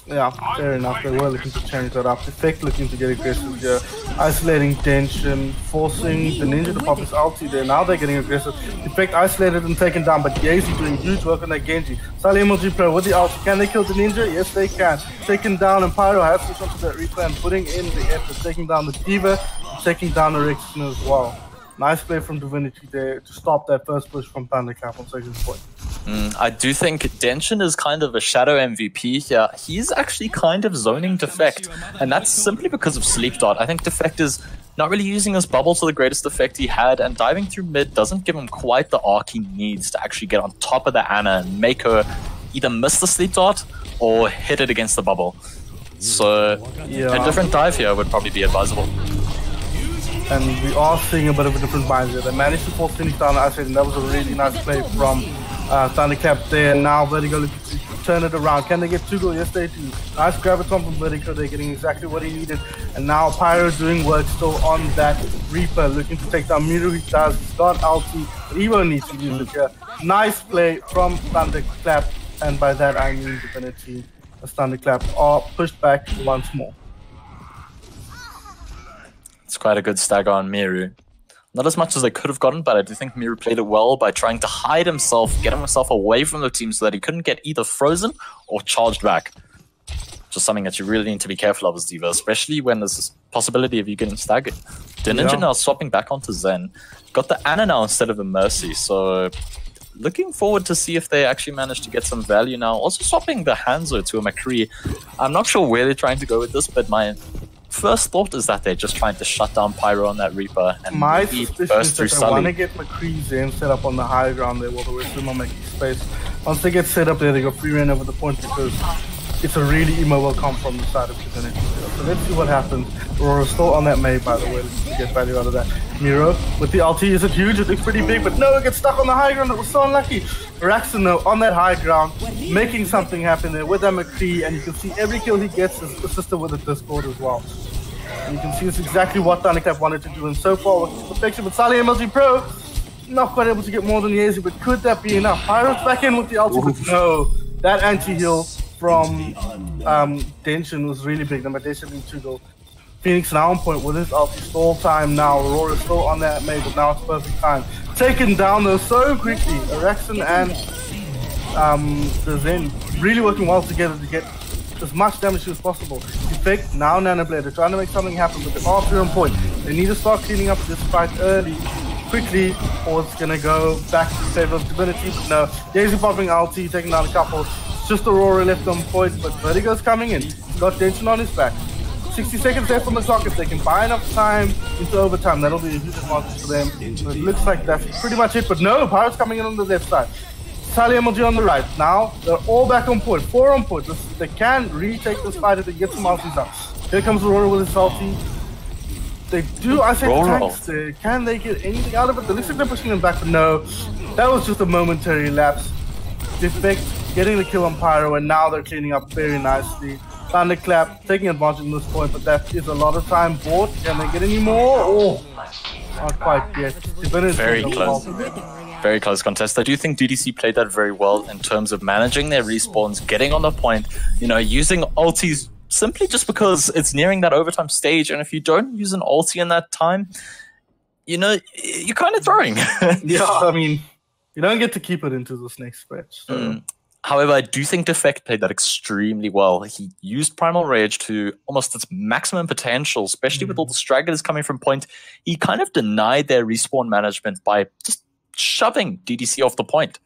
Yeah, fair enough. They were looking to change that up. Effect looking to get aggressive here. Isolating tension, forcing the Ninja to pop his ulti there. Now they're getting aggressive. Effect isolated and taken down, but Yazy doing huge work on that Genji. Sully MLG Pro with the ulti. Can they kill the Ninja? Yes, they can. Taken down, and Pyro has to come to that replay and putting in the effort. Taking down the Diva, taking down the Rexon as well. Nice play from Divinity there to stop that first push from Thunderclap on second point. I do think Denshin is kind of a shadow MVP here. He's actually kind of zoning Defect, and that's simply because of Sleep Dot. I think Defect is not really using his bubble to the greatest effect he had, and diving through mid doesn't give him quite the arc he needs to actually get on top of the Ana and make her either miss the Sleep Dot or hit it against the bubble. So a different dive here would probably be advisable. And we are seeing a bit of a different mindset. They managed to force Phoenix down the ice, and that was a really nice play from Thunderclap there. Now Vertigo looking to turn it around. Can they get Tuchel? Yes, they do. Nice graviton from Vertigo. They're getting exactly what he needed. And now Pyro doing work still on that Reaper, looking to take down Miru. He does. He's got ulti, but he won't need to use it here. Nice play from Thunderclap, and by that I mean Divinity. As Thunderclap are pushed back once more. It's quite a good stagger on Miru. Not as much as they could have gotten, but I do think Miru played it well by trying to hide himself, get himself away from the team so that he couldn't get either frozen or charged back. Just something that you really need to be careful of as Diva, especially when there's this possibility of you getting staggered. The Ninja now swapping back onto Zen. Got the Ana now instead of the Mercy, so looking forward to see if they actually manage to get some value now. Also swapping the Hanzo to a McCree. I'm not sure where they're trying to go with this, but my first thought is that they're just trying to shut down Pyro on that Reaper and my suspicion is that they want to get McCree Zen set up on the high ground there while the rest of them are making space. Once they get set up there, they got free reign over the point because it's a really immobile comp from the side of Divinity. So let's see what happens. Aurora's still on that May, by the way. Let's get value out of that. Miro with the ulti, is it huge? It looks pretty big, but no, it gets stuck on the high ground. It was so unlucky. Raxon, though, on that high ground, making something happen there with that McCree, and you can see every kill he gets is assisted with a Discord as well. And you can see it's exactly what Thunderclap wanted to do, and so far with perfection. But Sally MLG Pro, not quite able to get more than Yazi, but could that be enough? Pyro's back in with the ulti, but no. That anti-heal from Denshin was really big. Number Denshin 2 goal. Phoenix now on point with his ulti. Stall time now. Aurora's still on that May, but now it's perfect time. Taken down though so quickly. Araxon and the Zen really working well together to get as much damage as possible. Defect now Nanoblade. They're trying to make something happen, but they're after on point. They need to start cleaning up this fight early, quickly, or it's gonna go back to favor of Divinity. But no, Daisy popping ulti, taking down a couple. Just Aurora left on point, but Vertigo's coming in. He's got Denshin on his back. 60 seconds left on the clock. If they can buy enough time into overtime, that'll be a huge advantage for them. So it looks like that's pretty much it. But no, Pirates coming in on the left side. Sally MLG on the right. Now they're all back on point. 4 on point. They can retake this fight if they get some ultis up. Here comes Aurora with his ulti. They do, I say, tanks there. Can they get anything out of it? It looks like they're pushing them back, but no. That was just a momentary lapse. Defect getting the kill on Pyro, and now they're cleaning up very nicely. Thunderclap taking advantage of this point, but that is a lot of time bought. Can they get any more? Oh, not quite yet. Very close. Very close contest. I do think DDC played that very well in terms of managing their respawns, getting on the point, you know, using ultis simply just because it's nearing that overtime stage, and if you don't use an ulti in that time, you know, you're kind of throwing. Yeah, I mean, you don't get to keep it into this next stretch. So. However, I do think Defect played that extremely well. He used Primal Rage to almost its maximum potential, especially with all the stragglers coming from point. He kind of denied their respawn management by just shoving DDC off the point,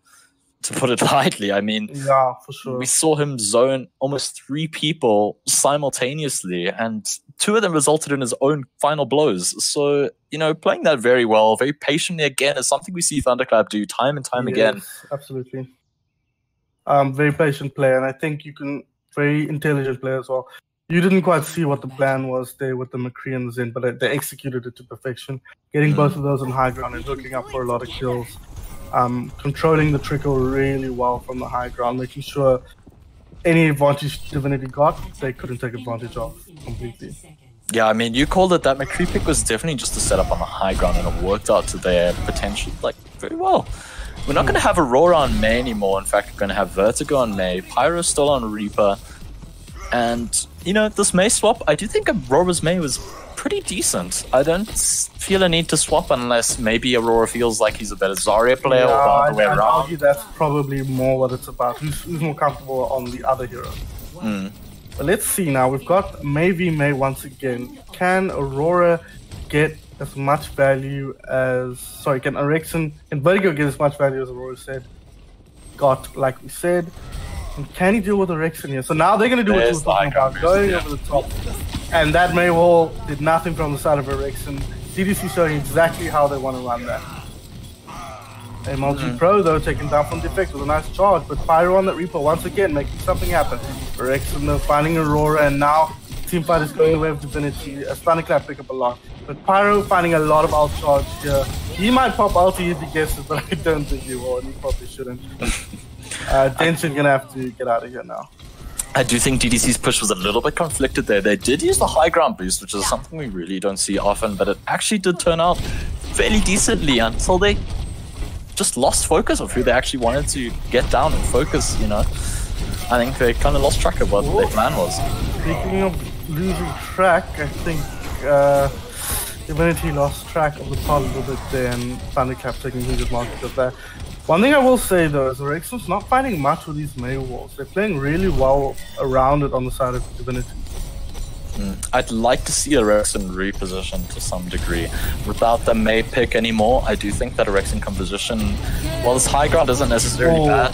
to put it lightly. I mean, yeah, for sure. We saw him zone almost 3 people simultaneously, and 2 of them resulted in his own final blows. So, you know, playing that very well, very patiently again, is something we see Thunderclap do time and time again. Absolutely. Very patient player, and I think you can, very intelligent player as well. You didn't quite see what the plan was there with the McCree and the Zen, but they executed it to perfection. Getting both of those on high ground and hooking up for a lot of kills. Controlling the trickle really well from the high ground, making sure any advantage Divinity got, they couldn't take advantage of completely. Yeah, I mean, you called it that. McCree pick was definitely just a setup on the high ground, and it worked out to their potential, like, very well. We're not going to have Aurora on May anymore. In fact, we're going to have Vertigo on May. Pyro's still on Reaper. And, you know, this May swap, I do think Aurora's May was pretty decent. I don't feel a need to swap unless maybe Aurora feels like he's a better Zarya player, or the other way around. I'd argue that's probably more what it's about. Who's more comfortable on the other hero? But let's see now. We've got May v May once again. Can Aurora get as much value as... Sorry, can Araxon and Vertigo get as much value as Aurora said? Got, like we said. And can he deal with Araxon here? So now they're going to do what you were talking about, going over the top. And that May wall did nothing from the side of Araxon. DDC showing exactly how they want to run that. MLG Pro, though, taken down from Defect with a nice charge, but Pyro on that Reaper once again, making something happen. Araxon, though, finding Aurora, and now Teamfight is going away with Divinity. Thunderclap pick up a lot. But Pyro finding a lot of out charge here. He might pop ulti if he gets it, but I don't think he will, and he probably shouldn't. Denshin gonna have to get out of here now. I do think DDC's push was a little bit conflicted there. They did use the high ground boost, which is something we really don't see often, but it actually did turn out fairly decently until they just lost focus of who they actually wanted to get down and focus, you know. I think they kind of lost track of what their plan was. Speaking of losing track, I think Divinity lost track of the part a little bit there, and Thunderclap taking huge advantage of that. One thing I will say though is Araxon's not fighting much with these May walls. They're playing really well around it on the side of Divinity. I'd like to see Araxon reposition to some degree. Without the May pick anymore, I do think that Araxon composition, while this high ground isn't necessarily bad.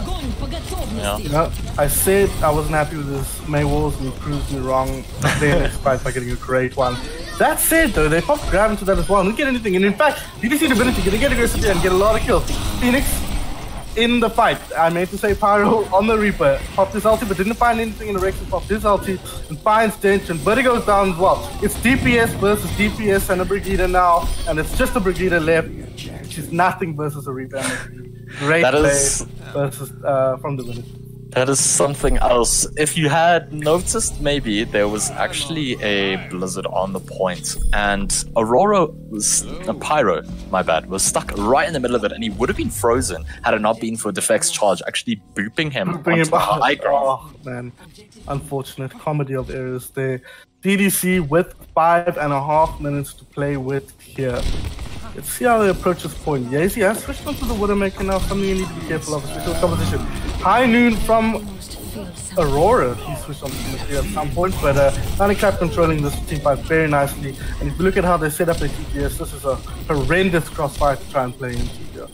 Yeah. You know, I said I wasn't happy with this May walls, and he proved me wrong there next fight by getting a great one. That said though, they pop grab into that as well and didn't get anything. And in fact, DDC Divinity gonna get aggressive and get a lot of kills. Phoenix in the fight. I meant to say Pyro on the Reaper. Popped his ulti, but didn't find anything in the Rex and popped his ulti and finds tension. But it goes down as well. It's DPS versus DPS and a Brigida now, and it's just a Brigida left. She's nothing versus a Reaper. Great play versus from Divinity. That is something else. If you had noticed, maybe there was actually a blizzard on the point, and Aurora was Pyro, my bad, was stuck right in the middle of it, and he would have been frozen had it not been for Defect's charge actually booping him onto the high ground. Oh man, unfortunate comedy of errors there. DDC with 5.5 minutes to play with here. Let's see how they approach this point. Yazi has switched onto the Widowmaker now, something you need to be careful of, especially with composition. High noon from Aurora. He switched onto the at some point, but Thunderclap controlling this team fight very nicely. And if you look at how they set up their TPS, this is a horrendous crossfire to try and play into here.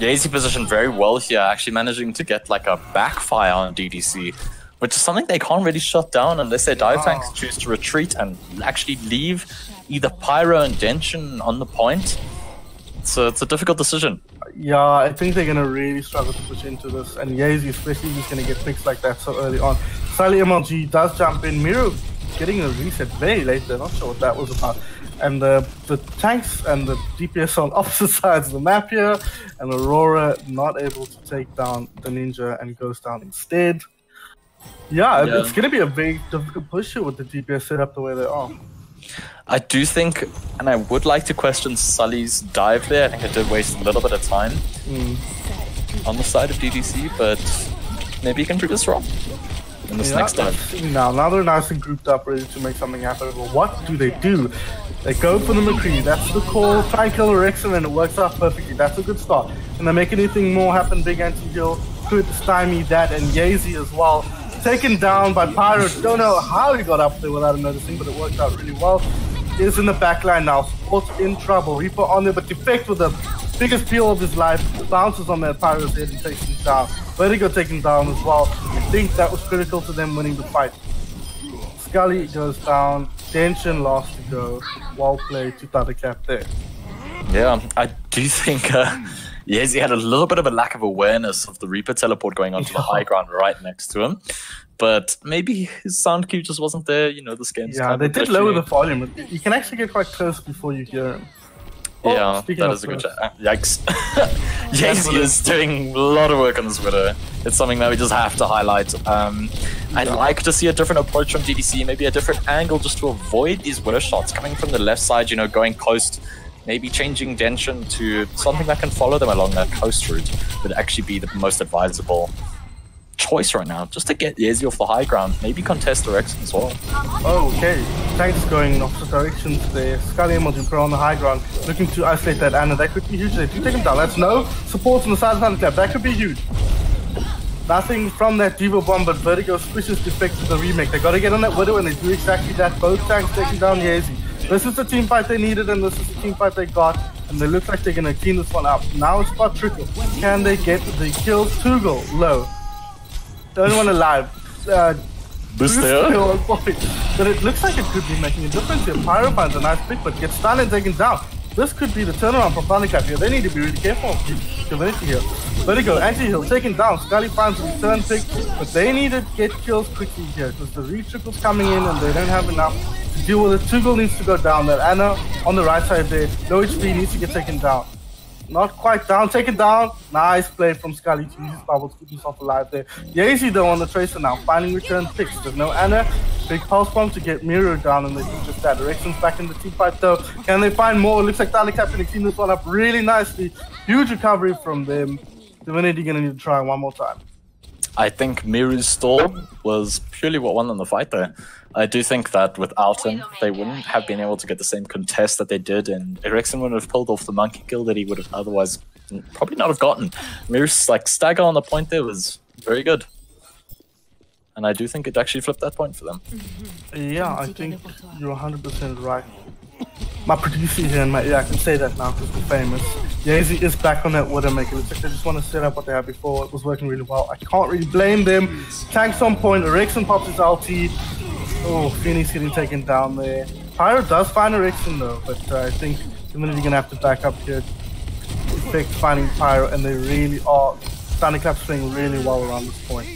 Yazi positioned very well here, actually managing to get like a backfire on DDC, which is something they can't really shut down unless their dive tanks choose to retreat and actually leave either Pyro and Genshin on the point. So it's a difficult decision. Yeah, I think they're going to really struggle to push into this, and Yazi especially is going to get picks like that so early on. Sally MLG does jump in, Miro getting a reset very late, they're not sure what that was about. And the tanks and the DPS on opposite sides of the map here, and Aurora not able to take down the Ninja and goes down instead. Yeah, it's going to be a very difficult push here with the DPS set up the way they are. I do think, and I would like to question Sully's dive there. I think it did waste a little bit of time on the side of DDC, but maybe he can prove this wrong in this next dive. Now they're nice and grouped up, ready to make something happen. But what do? They go for the McCree. That's the call. Try and kill the Rexen, and it works out perfectly. That's a good start. Can they make anything more happen? Big anti-heal could stymie that, and Yazi as well. Taken down by Pyro. Don't know how he got up there without noticing, but it worked out really well. Is in the backline now. Sports in trouble. Reaper on there, but Defect with the biggest peel of his life bounces on that Pyro's head and takes him down. Vertigo taken down as well. I think that was critical to them winning the fight. Scully goes down. Tension lost to go. Well played to Thunderclap there. Yeah, I do think yes, he had a little bit of a lack of awareness of the Reaper teleport going onto the high ground right next to him. But maybe his sound cue just wasn't there, you know, this game's yeah, they did lower the volume. You can actually get quite close before you hear him. Yeah, that is a good yikes. Yazi is doing a lot of work on this Widow. It's something that we just have to highlight. I'd like to see a different approach from DDC, maybe a different angle just to avoid these Widow shots coming from the left side, you know, going coast. Maybe changing Genshin to something that can follow them along that coast route would actually be the most advisable choice right now, just to get Yazi off the high ground, maybe contest direction as well. Okay, tanks going in opposite directions there. Scully and MLG on the high ground, looking to isolate that Anna. That could be huge. They do take him down. That's no support on the side of Thunderclap. That could be huge. Nothing from that Diva Bomb, but Vertigo switches Defect to the remake. They got to get on that Widow, and they do exactly that. Both tanks taking down Yazi. This is the team fight they needed, and this is the team fight they got, and they look like they're going to clean this one up. Now it's about Trickle. Can they get the kill? Tuggle, low. Don't want to lie. Boost on point. But it looks like it could be making a difference here. Pyro finds a nice pick, but gets stunned and taken down. This could be the turnaround from Thunderclap here. They need to be really careful of Divinity here. Vertigo, anti-heal, taken down. Scully finds a return pick, but they need to get kills quickly here, because the re-trickle's coming in, and they don't have enough to deal with it. Tuggle needs to go down. That Anna on the right side there, low HP, needs to get taken down. Not quite down, taken down. Nice play from Scully to use his bubble to keep himself alive there. Yazi though on the Tracer now, finding return picks. There's no Anna. Big pulse bomb to get Miro down, and they do just that. Directions back in the team fight though. Can they find more? It looks like Thunderclap can clean this one up really nicely. Huge recovery from them. Divinity gonna need to try one more time. I think Miru's stall was purely what won them the fight there. I do think that without him, they wouldn't have been able to get the same contest that they did, and Ericsson wouldn't have pulled off the monkey kill that he would have otherwise probably not have gotten. Miru's like stagger on the point there was very good. And I do think it actually flipped that point for them. Yeah, I think you're 100% right. My producer here in my ear, I can say that now because we're famous. Yazi is back on that Widowmaker. Looks like they just want to set up what they had before. It was working really well. I can't really blame them. Tanks on point. Ericsson pops his ulti. Oh, Phoenix getting taken down there. Pyro does find Ericsson though, but I think Divinity gonna have to back up here. Defect finding Pyro, and they really are. Thunderclap's playing really well around this point.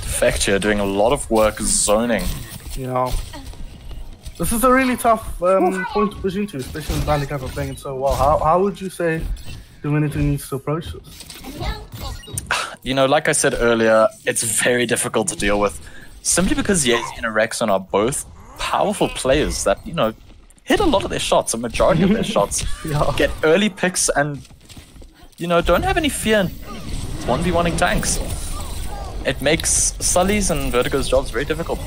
Defect here doing a lot of work zoning. Yeah. This is a really tough point to push into, especially when Thunderclap are playing it so well. How would you say Divinity needs to approach this? You know, like I said earlier, it's very difficult to deal with. Simply because Yazi and Rexon are both powerful players that, you know, hit a lot of their shots, a majority of their shots, get early picks and, you know, don't have any fear in 1v1ing tanks. It makes Sully's and Vertigo's jobs very difficult.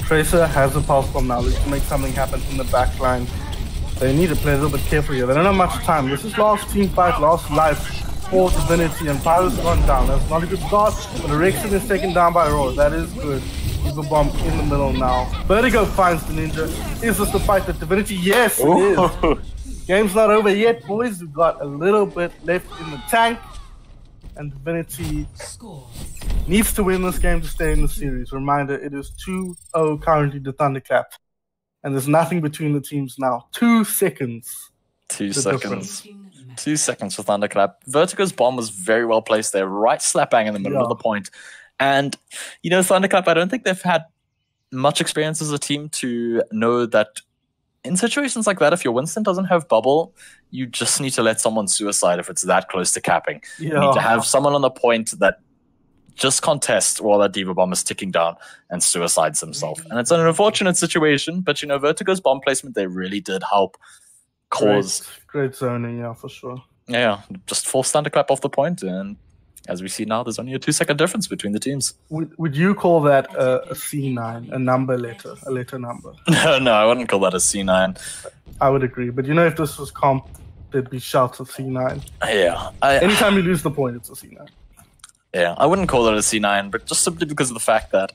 Tracer has a pulse bomb now. They can make something happen from the back line. They need to play a little bit carefully here. They don't have much time. This is last team fight, last life for Divinity, and Pyro's gone down. That's not a good start, but Rexon is taken down by Roar. That is good. Leave a bomb in the middle now. Vertigo finds the ninja. Is this the fight that Divinity? Yes, it is. Game's not over yet, boys. We've got a little bit left in the tank. And Divinity needs to win this game to stay in the series. Reminder, it is 2-0 currently to Thunderclap. And there's nothing between the teams now. 2 seconds. 2 seconds. 2 seconds for Thunderclap. Vertigo's bomb was very well placed there, right slap bang in the middle of the point. And, you know, Thunderclap, I don't think they've had much experience as a team to know that in situations like that, if your Winston doesn't have bubble, you just need to let someone suicide if it's that close to capping. You need to have someone on the point that just contests while that Diva bomb is ticking down and suicides himself. And it's an unfortunate situation, but, you know, Vertigo's bomb placement, they really did help cause... Great zoning, yeah, for sure. Yeah, just force Thunderclap off the point, and as we see now, there's only a 2-second difference between the teams. Would you call that a C9, a number letter, a letter number? No, I wouldn't call that a C9. I would agree, but you know, if this was comp, there'd be shouts of C9. Yeah. Anytime you lose the point, it's a C9. Yeah, I wouldn't call it a C9, but just simply because of the fact that,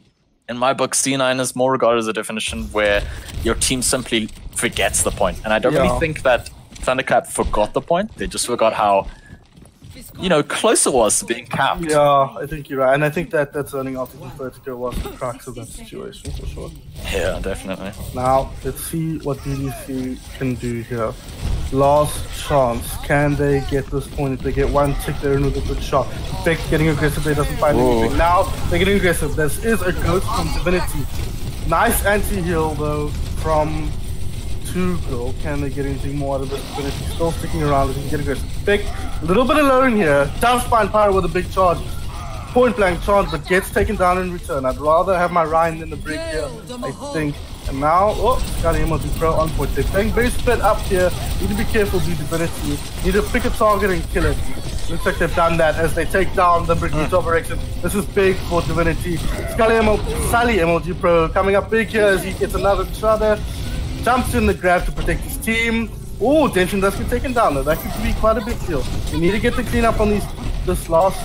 in my book, C9 is more regarded as a definition where your team simply forgets the point. And I don't really think that Thunderclap forgot the point. They just forgot how, you know, close it was to being capped. Yeah, I think you're right. And I think that zoning out of Vertigo was the crux of that situation, for sure. Yeah, definitely. Now, let's see what DDC can do here. Last chance. Can they get this point? If they get one tick, they're in with a good shot. Defect getting aggressive, they doesn't find anything. Now, they're getting aggressive. This is a ghost from Divinity. Nice anti-heal, though, from Tugel. Can they get anything more out of this? Divinity still sticking around. They can get aggressive. Defect, a little bit alone here. Does find Pyro with a big charge. Point blank charge, but gets taken down in return. I'd rather have my Ryan than the break here, I think. And now, got an MLG Pro on point. They're playing very split up here. Need to be careful, do Divinity. Need to pick a target and kill it. Looks like they've done that as they take down the Brigitte Overreaction. This is big for Divinity. Sally MLG Pro coming up big here as he gets another shudder. Jumps in the grab to protect his team. Oh, Tension does get taken down though. That could be quite a big deal. You need to get the cleanup on this last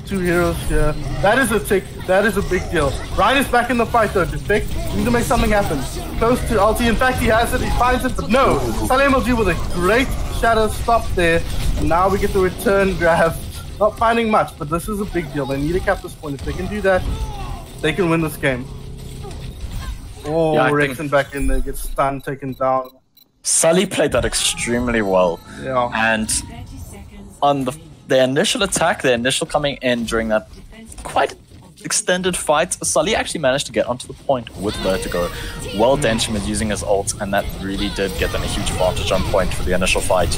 2 heroes here. That is a tick. That is a big deal. Ryan is back in the fight though. Defect. We need to make something happen. Close to ulti. In fact, he has it. He finds it, but no. Sally MLG with a great shadow stop there. And now we get the return grab. Not finding much, but this is a big deal. They need to cap this point. If they can do that, they can win this game. Oh, yeah, Rexon back in there. Gets stunned, taken down. Sully played that extremely well. Yeah. And on the initial attack, the initial coming in during that quite extended fight, Sully actually managed to get onto the point with Vertigo. Well, Densham is using his ult, and that really did get them a huge advantage on point for the initial fight.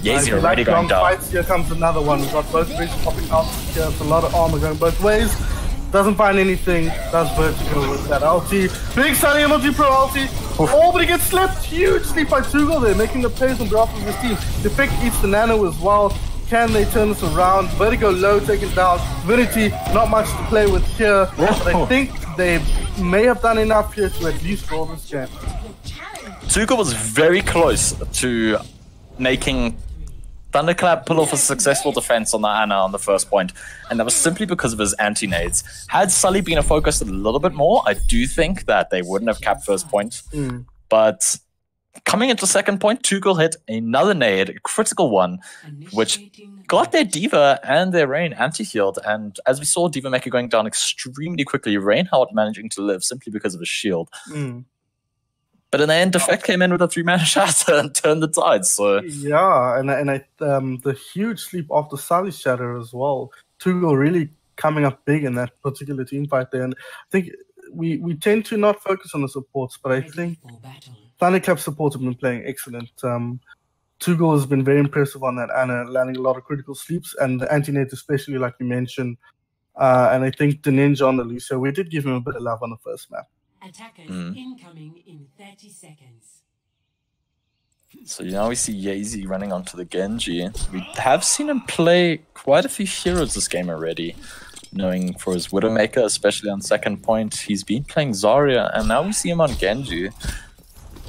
Yazi already going down. Fights, here comes another one. We've got both bridges popping out here. It's a lot of armor going both ways. Doesn't find anything. Does Vertigo with that ulti. Big Sunny MLG Pro ulti. Oh, but he gets slapped hugely by Tugel there, making the plays on behalf of his team. Defect eats the nano as well. Can they turn this around? Vertigo low, taken down. Divinity, not much to play with here. But I think they may have done enough here to at least draw this game. Tugel was very close to making Thunderclap pull off a successful defense on the Ana on the first point, and that was simply because of his anti-nades. Had Sully been focused a little bit more, I do think that they wouldn't have capped first point. But coming into second point, Tugel hit another nade, a critical one, which got their Diva and their Rain anti-healed. And as we saw Diva Mecha going down extremely quickly, Reinhardt managing to live simply because of his shield. But in the end, Defect came in with a 3-man shatter and turned the tide. So yeah, and the huge sleep after Sully shatter as well. Tugo really coming up big in that particular team fight there. And I think we tend to not focus on the supports, but I think Thunderclap supports have been playing excellent. Tugo has been very impressive on that and landing a lot of critical sleeps, and the anti-net especially, like you mentioned. And I think the Ninja on the Lucio, we did give him a bit of love on the first map. Attackers incoming in 30 seconds. So now we see Yazy running onto the Genji. We have seen him play quite a few heroes this game already. Knowing for his Widowmaker, especially on second point, he's been playing Zarya, and now we see him on Genji.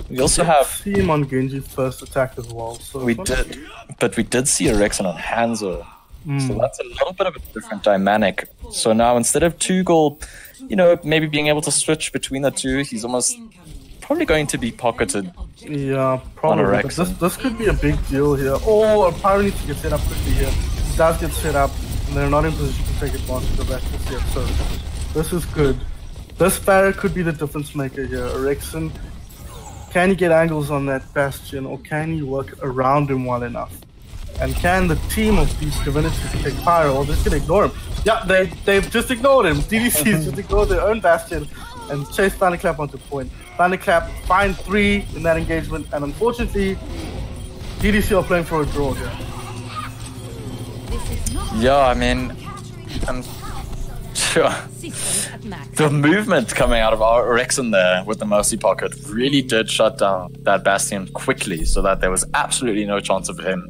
We also see him on Genji's first attack as well. So we did see a Rexon on Hanzo. So that's a little bit of a different dynamic. So now instead of Tugal, maybe being able to switch between the two, he's almost probably going to be pocketed. Yeah, probably. But this could be a big deal here. Oh, Pyro needs to get set up quickly here. He does get set up, and they're not in position to take advantage of that just yet. So this is good. This Pharah could be the difference maker here. Rexon, can he get angles on that Bastion, or can he work around him well enough? And can the team of these Divinities take Pyro, or just gonna ignore him? Yeah, they've just ignored him. DDC's just ignored their own Bastion and chased Thunderclap onto point. Thunderclap find 3 in that engagement, and unfortunately, DDC are playing for a draw here. Yeah, I mean, I'm sure. The movement coming out of our Rexon there with the Mercy Pocket really did shut down that Bastion quickly, so that there was absolutely no chance of him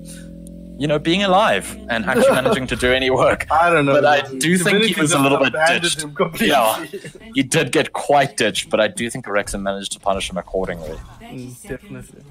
being alive and actually managing to do any work. I don't know. But I do think he was a little bit ditched. Yeah, he did get quite ditched, but I do think Rexon managed to punish him accordingly. Definitely.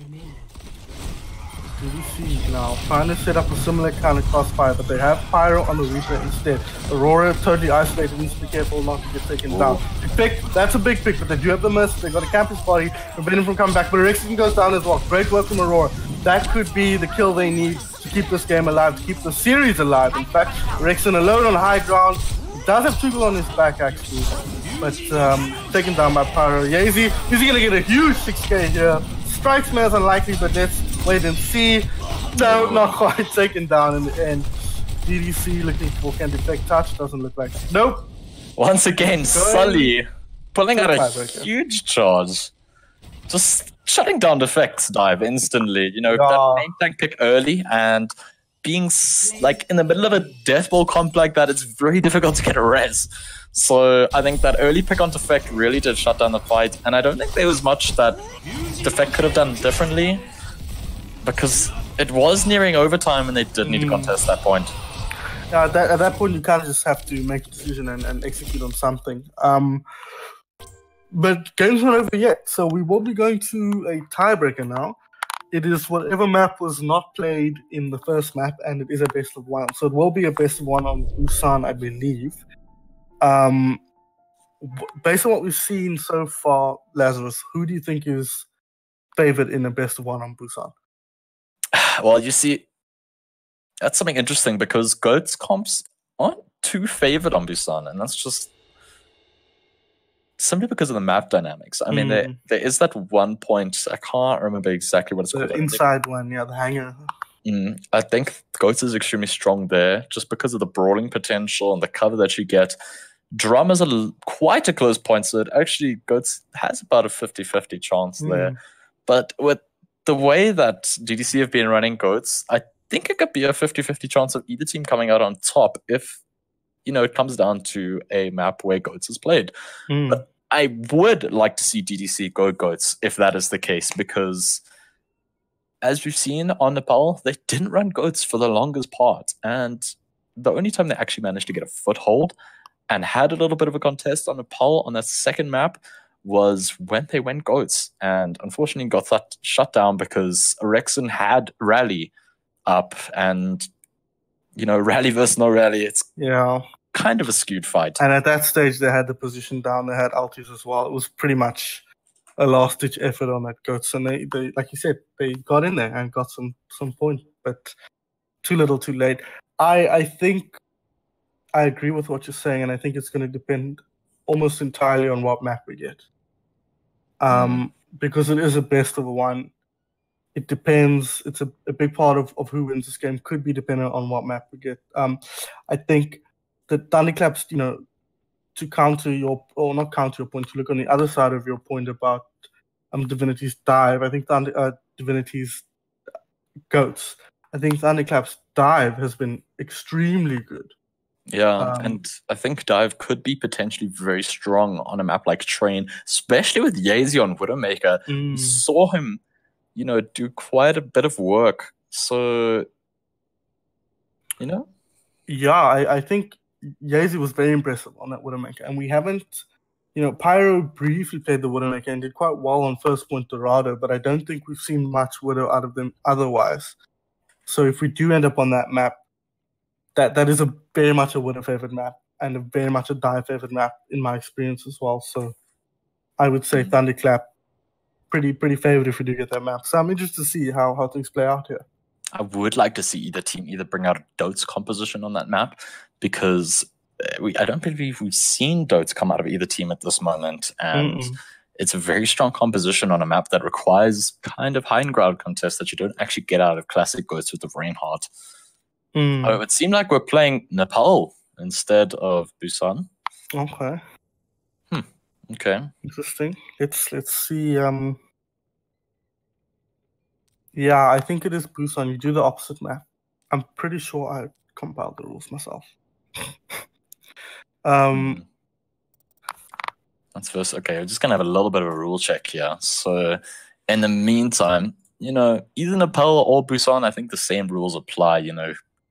DDC now trying to set up a similar kind of crossfire, but they have Pyro on the Reaper instead. Aurora totally isolated, needs to be careful not to get taken down. Big pick, that's a big pick, but they do have the Mercy. They got a campus body, prevent him from coming back, but Rexon goes down as well. Great work from Aurora. That could be the kill they need to keep this game alive, to keep the series alive. In fact, Rexon alone on high ground. He does have Tugal on his back actually, but taken down by Pyro. Yazy, is he gonna get a huge 6k here? Strikes me as unlikely, but let's wait and see. No, not quite taken down in the end. DDC looking for can Defect touch, doesn't look like it. Nope. Once again, Sully pulling out a huge charge. Just shutting down Defect's dive instantly. That main tank pick early and being like in the middle of a death ball comp like that, it's very difficult to get a res. So I think that early pick on Defect really did shut down the fight, and I don't think there was much that Defect could have done differently, because it was nearing overtime and they did need to contest that point. At that point, you kind of just have to make a decision and execute on something. But game's not over yet, so we will be going to a tiebreaker now. It is whatever map was not played in the first map, and it is a best of 1. So it will be a best of 1 on Busan, I believe. Based on what we've seen so far, Lazarus, who do you think is favored in a best of 1 on Busan? Well, you see, that's something interesting, because GOAT's comps aren't too favored on Busan, and that's just simply because of the map dynamics. I mean, there is that one point, I can't remember exactly what it's called. The inside one, yeah, the hangar. I think GOATs is extremely strong there, just because of the brawling potential and the cover that you get. Drum is quite a close point, so it actually GOATs has about a 50-50 chance there. But with the way that DDC have been running GOATs, I think it could be a 50-50 chance of either team coming out on top if it comes down to a map where GOATs is played. But I would like to see DDC go GOATs if that is the case, because as we've seen on Nepal, they didn't run GOATs for the longest part. And the only time they actually managed to get a foothold and had a little bit of a contest on Nepal on that second map was when they went GOATs. And unfortunately got that shut down because Rexon had Rally up, and Rally versus no Rally, it's kind of a skewed fight. And at that stage, they had the position down. They had ultis as well. It was pretty much a last-ditch effort on that GOATs. And they, like you said, they got in there and got some point, but too little, too late. I think I agree with what you're saying, and I think it's going to depend almost entirely on what map we get. because it is a best of one. It depends. It's a big part of who wins this game could be dependent on what map we get. I think the Thunderclaps, to counter your, or not counter your point, to look on the other side of your point about Divinity's dive. I think Divinity's goats. I think Thunderclap's dive has been extremely good. Yeah, and I think dive could be potentially very strong on a map like Train, especially with Yazy on Widowmaker. We saw him, do quite a bit of work. So, Yeah, I think Yazy was very impressive on that Widowmaker, and we haven't. Pyro briefly played the Widowmaker and did quite well on first point Dorado, but I don't think we've seen much Widow out of them otherwise. So if we do end up on that map, that is very much a Widow favored map and very much a dive favored map in my experience as well. So I would say Thunderclap pretty favored if we do get that map. So I'm interested to see how things play out here. I would like to see either team bring out a Dotes composition on that map, because I don't believe we've seen Dotes come out of either team at this moment, and it's a very strong composition on a map that requires kind of high ground contests that you don't actually get out of classic Ghosts with the Reinhardt. Oh, it seemed like we're playing Nepal instead of Busan. Okay. Okay. Interesting. Let's see. Yeah, I think it is Busan. You do the opposite map. I'm pretty sure I compiled the rules myself. That's first. Okay, we're just gonna have a little bit of a rule check here. So, in the meantime, either Nepal or Busan, I think the same rules apply.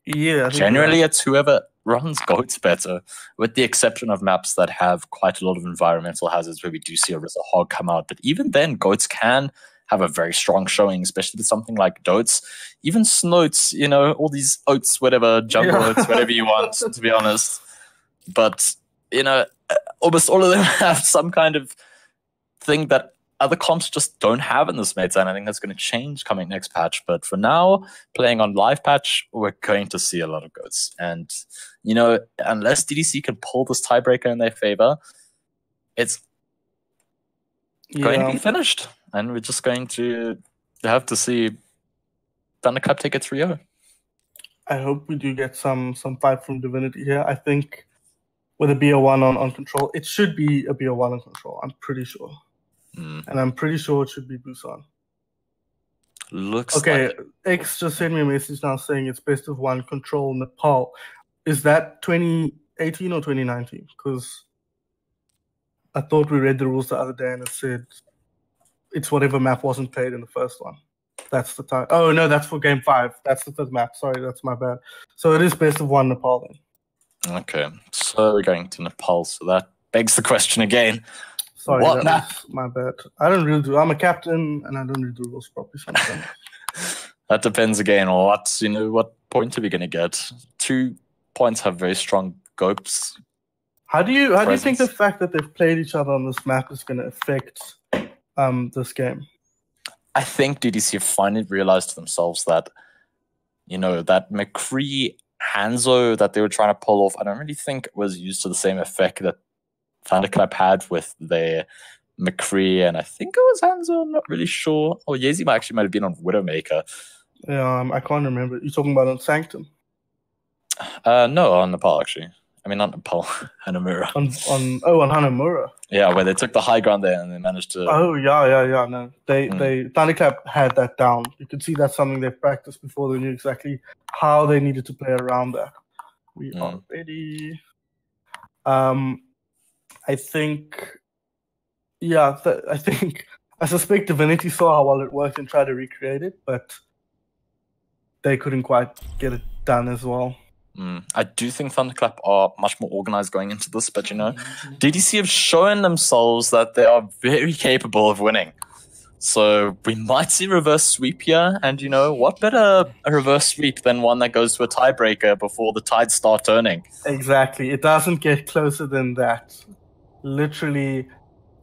Yeah. Generally, it's whoever runs Goats better, with the exception of maps that have quite a lot of environmental hazards where we do see a RZA Hog come out. But even then, Goats can have a very strong showing, especially with something like Dotes, even Snoats, all these oats, whatever, jungle oats, whatever you want, to be honest. But, almost all of them have some kind of thing that other comps just don't have in this meta, and I think that's going to change coming next patch. But for now, playing on live patch, we're going to see a lot of Goats. And, unless DDC can pull this tiebreaker in their favor, it's going to be finished. And we're just going to have to see Thunderclap take it 3-0. I hope we do get some fight from Divinity here. I think with a BO1 on control, it should be a BO1 on control. I'm pretty sure. And I'm pretty sure it should be Busan. Looks okay, like X just sent me a message now saying it's best of one control Nepal. Is that 2018 or 2019? Because I thought we read the rules the other day and it said it's whatever map wasn't played in the first one. That's the time. Oh, no, that's for game 5. That's the third map. Sorry, that's my bad. So it is best of one Nepal then. Okay, so we're going to Nepal. So that begs the question again. Sorry, what map? My bad. I don't really do. I'm a captain and I don't really do rules properly sometimes. That depends again on what point are we going to get? 2 points have very strong Gopes. How do you think the fact that they've played each other on this map is going to affect this game? I think DDC have finally realized to themselves that, that McCree Hanzo that they were trying to pull off, I don't really think it was used to the same effect that Thunderclap had with their McCree, and I think it was Hanzo, I'm not really sure. Or Yazy might have been on Widowmaker. Yeah, I can't remember. You're talking about on Sanctum? No, on Nepal, actually. I mean, not Nepal, Hanamura. On Hanamura. Yeah, where they took the high ground there and they managed to... Oh, yeah, no. They Thunderclap had that down. You could see that's something they practiced before they knew exactly how they needed to play around that. We are ready. I think... Yeah, I suspect Divinity saw how well it worked and tried to recreate it, but they couldn't quite get it done as well. I do think Thunderclap are much more organized going into this, but DDC have shown themselves that they are very capable of winning. So we might see reverse sweep here, and what better a reverse sweep than one that goes to a tiebreaker before the tides start turning? Exactly. It doesn't get closer than that. Literally,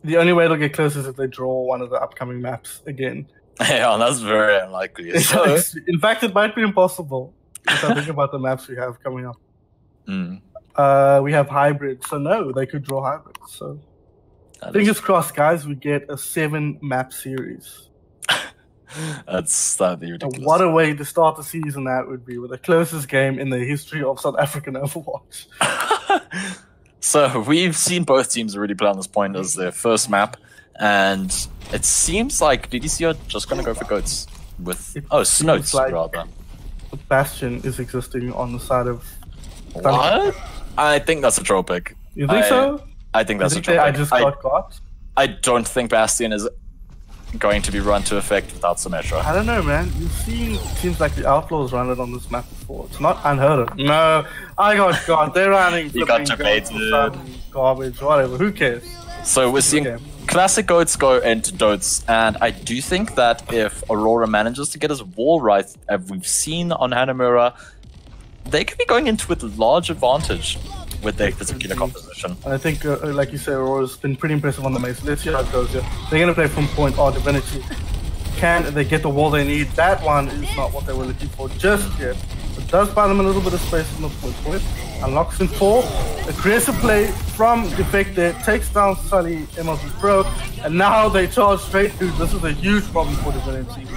the only way it'll get closer is if they draw one of the upcoming maps again. Yeah, that's very unlikely. So, in fact, it might be impossible. If I think about the maps we have coming up. We have hybrid, so no, they could draw hybrid. So Fingers crossed, guys, we get a 7-map series. That'd be ridiculous. What a way to start the season that would be, with the closest game in the history of South African Overwatch. So we've seen both teams really play on this point as their first map, and it seems like DDC are just going to go for goats with Snoats like rather. Bastion is existing on the side of. What? I think that's a troll pick. You think so? I think that's a troll pick. I just got. I don't think Bastion is going to be run to effect without Symmetra. I don't know, man. You've seen teams like the Outlaws run it on this map before. It's not unheard of. No, I got God. They're running. You got debated. Garbage, whatever. Who cares? So we're seeing classic goats go into dotes, and I do think that if Aurora manages to get his wall right, as we've seen on Hanamura, they could be going into with large advantage with their particular composition. I think, like you say, Aurora's been pretty impressive on the maze. Let's see how it goes here. They're going to play from point R Divinity. Can they get the wall they need? That one is not what they were looking for just yet. It does buy them a little bit of space in the point. Unlocks in 4. Aggressive play from Defect there. Takes down Sully, MLB Pro. And now they charge straight through. This is a huge problem for Divinity.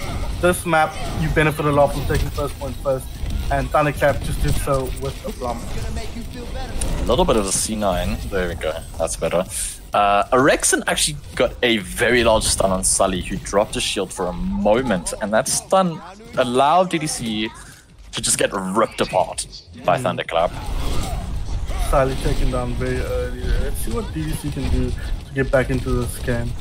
This map, you benefit a lot from taking first point first. And Thunderclap just did so with the Rum. A little bit of a C9. There we go. That's better. Erexon actually got a very large stun on Sully, who dropped his shield for a moment, and that stun allowed DDC to just get ripped apart by Thunderclap. Sully taken down very early there. Let's see what DDC can do to get back into this game.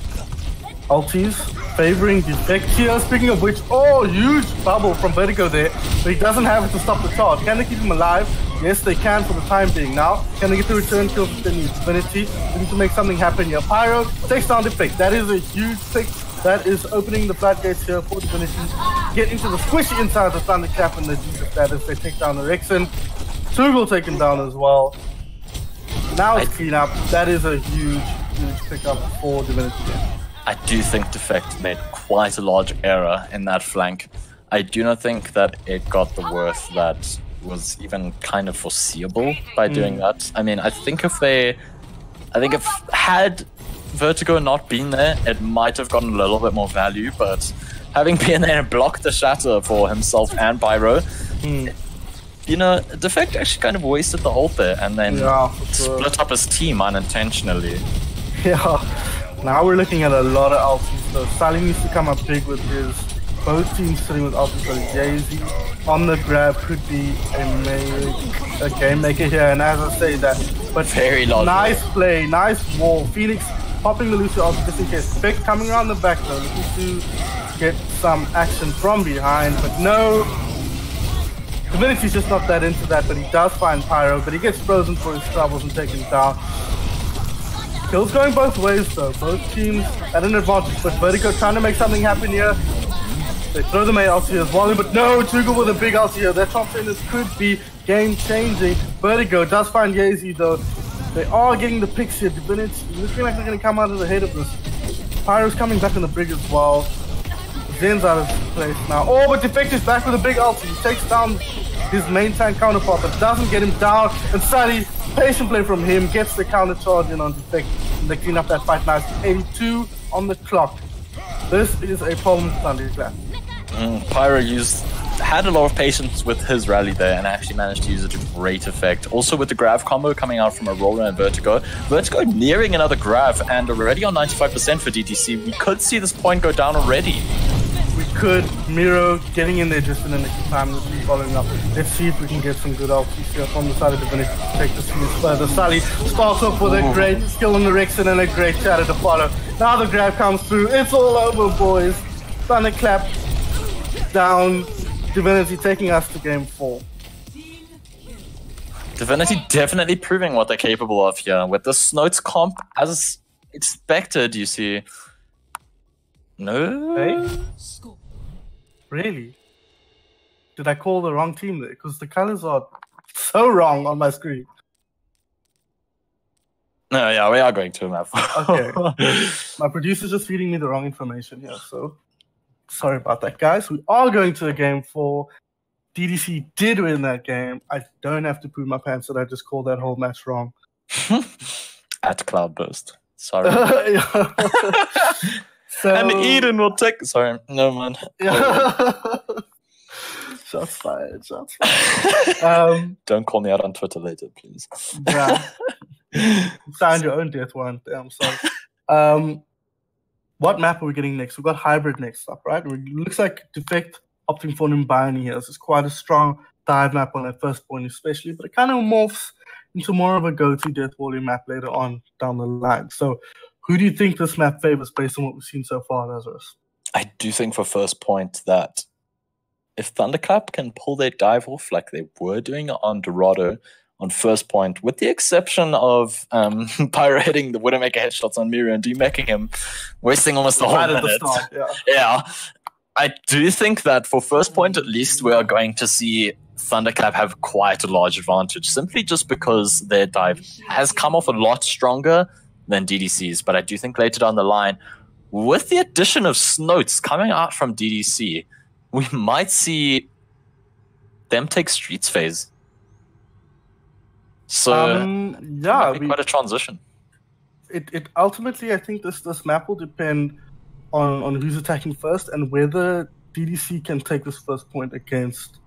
Ultis favoring Defect here. Speaking of which, huge bubble from Vertigo there, but he doesn't have it to stop the charge. Can they keep him alive? Yes, they can for the time being. Now, can they get the return kill with the Divinity? They need to make something happen here. Pyro takes down Defect. That is a huge pick. That is opening the floodgates here for Divinity. Get into the squishy inside of the Thunderclap, and they do the status. They take down Erexon. Tugel taken down as well. Now it's clean up. That is a huge pickup for Divinity. I do think Defect made quite a large error in that flank. I do not think that it got the worth that was even kind of foreseeable by doing that. I mean, I think if had Vertigo not been there, it might have gotten a little bit more value, but having been there and blocked the shatter for himself and Pyro, you know, Defect actually kind of wasted the ult there and then split up his team unintentionally. Yeah. Now we're looking at a lot of ultis, so Sully needs to come up big with his. Both teams sitting with ultis, so Jay-Z on the grab could be a game maker here, and as I say that, but very large nice play, nice wall. Phoenix popping the Lucio ulti just in case. Beck coming around the back though, looking to get some action from behind, but no. Divinity's just not that into that, but he does find Pyro, but he gets frozen for his troubles and taken down. Kills going both ways though, both teams at an advantage, but Vertigo trying to make something happen here. They throw the main ulti as well, but no, Tugel with a big ulti here. That's what I'm saying, this could be game-changing. Vertigo does find Yazi though. They are getting the picks here. Divinity looking like they're going to come out of the head of this. Pyro's coming back in the brig as well. Zen's out of place now. But Defect is back with a big ulti. He takes down his main tank counterpart, but doesn't get him down. And Sully, patient play from him, gets the counter charge in on Defect. And they clean up that fight nice. 82 on the clock. This is a problem with Thunderclap. Pyro had a lot of patience with his rally there and actually managed to use it to great effect. Also with the Grav combo coming out from Aurora and Vertigo. Vertigo nearing another Grav and already on 95% for DDC. We could see this point go down already. We could. Miro getting in there just in the nick of time. Let's be following up. Let's see if we can get some good ultis here from the side of Divinity to take the series further. Sully starts off with a great skill on the Rexon and a great shatter to follow. Now the grab comes through. It's all over, boys. Thunderclap down. Divinity taking us to game 4. Divinity definitely proving what they're capable of here. With the Snoats comp, as expected, you see. No? Hey? Really? Did I call the wrong team there? Because the colors are so wrong on my screen. No, yeah, we are going to a map. Okay. My producer's just feeding me the wrong information here, so sorry about that, guys. We are going to a game 4. DDC did win that game. I don't have to prove my pants that I just called that whole match wrong. At Cloudburst. Sorry. So, and Eden will take. Sorry, no man. Shots fired. Shots fired. Don't call me out on Twitter later, please. Yeah. Sign your own death warrant. I'm sorry. What map are we getting next? We've got hybrid next up, right? It looks like Defect opting for Nimbani here. This is quite a strong dive map on that first point, especially, but it kind of morphs into more of a go-to death volley map later on down the line. So, who do you think this map favors based on what we've seen so far, Lazarus? I do think for first point that if Thunderclap can pull their dive off like they were doing on Dorado on first point, with the exception of Pyro hitting the Widowmaker headshots on Mira and demecking him, wasting almost the whole Right at minute. the start, Yeah. I do think that for first point, at least, we are going to see Thunderclap have quite a large advantage, simply just because their dive has come off a lot stronger than DDC's. But I do think later down the line, with the addition of Snotes coming out from DDC, we might see them take Streets phase. So yeah, it might be quite a transition. It ultimately, I think this map will depend on who's attacking first and whether DDC can take this first point against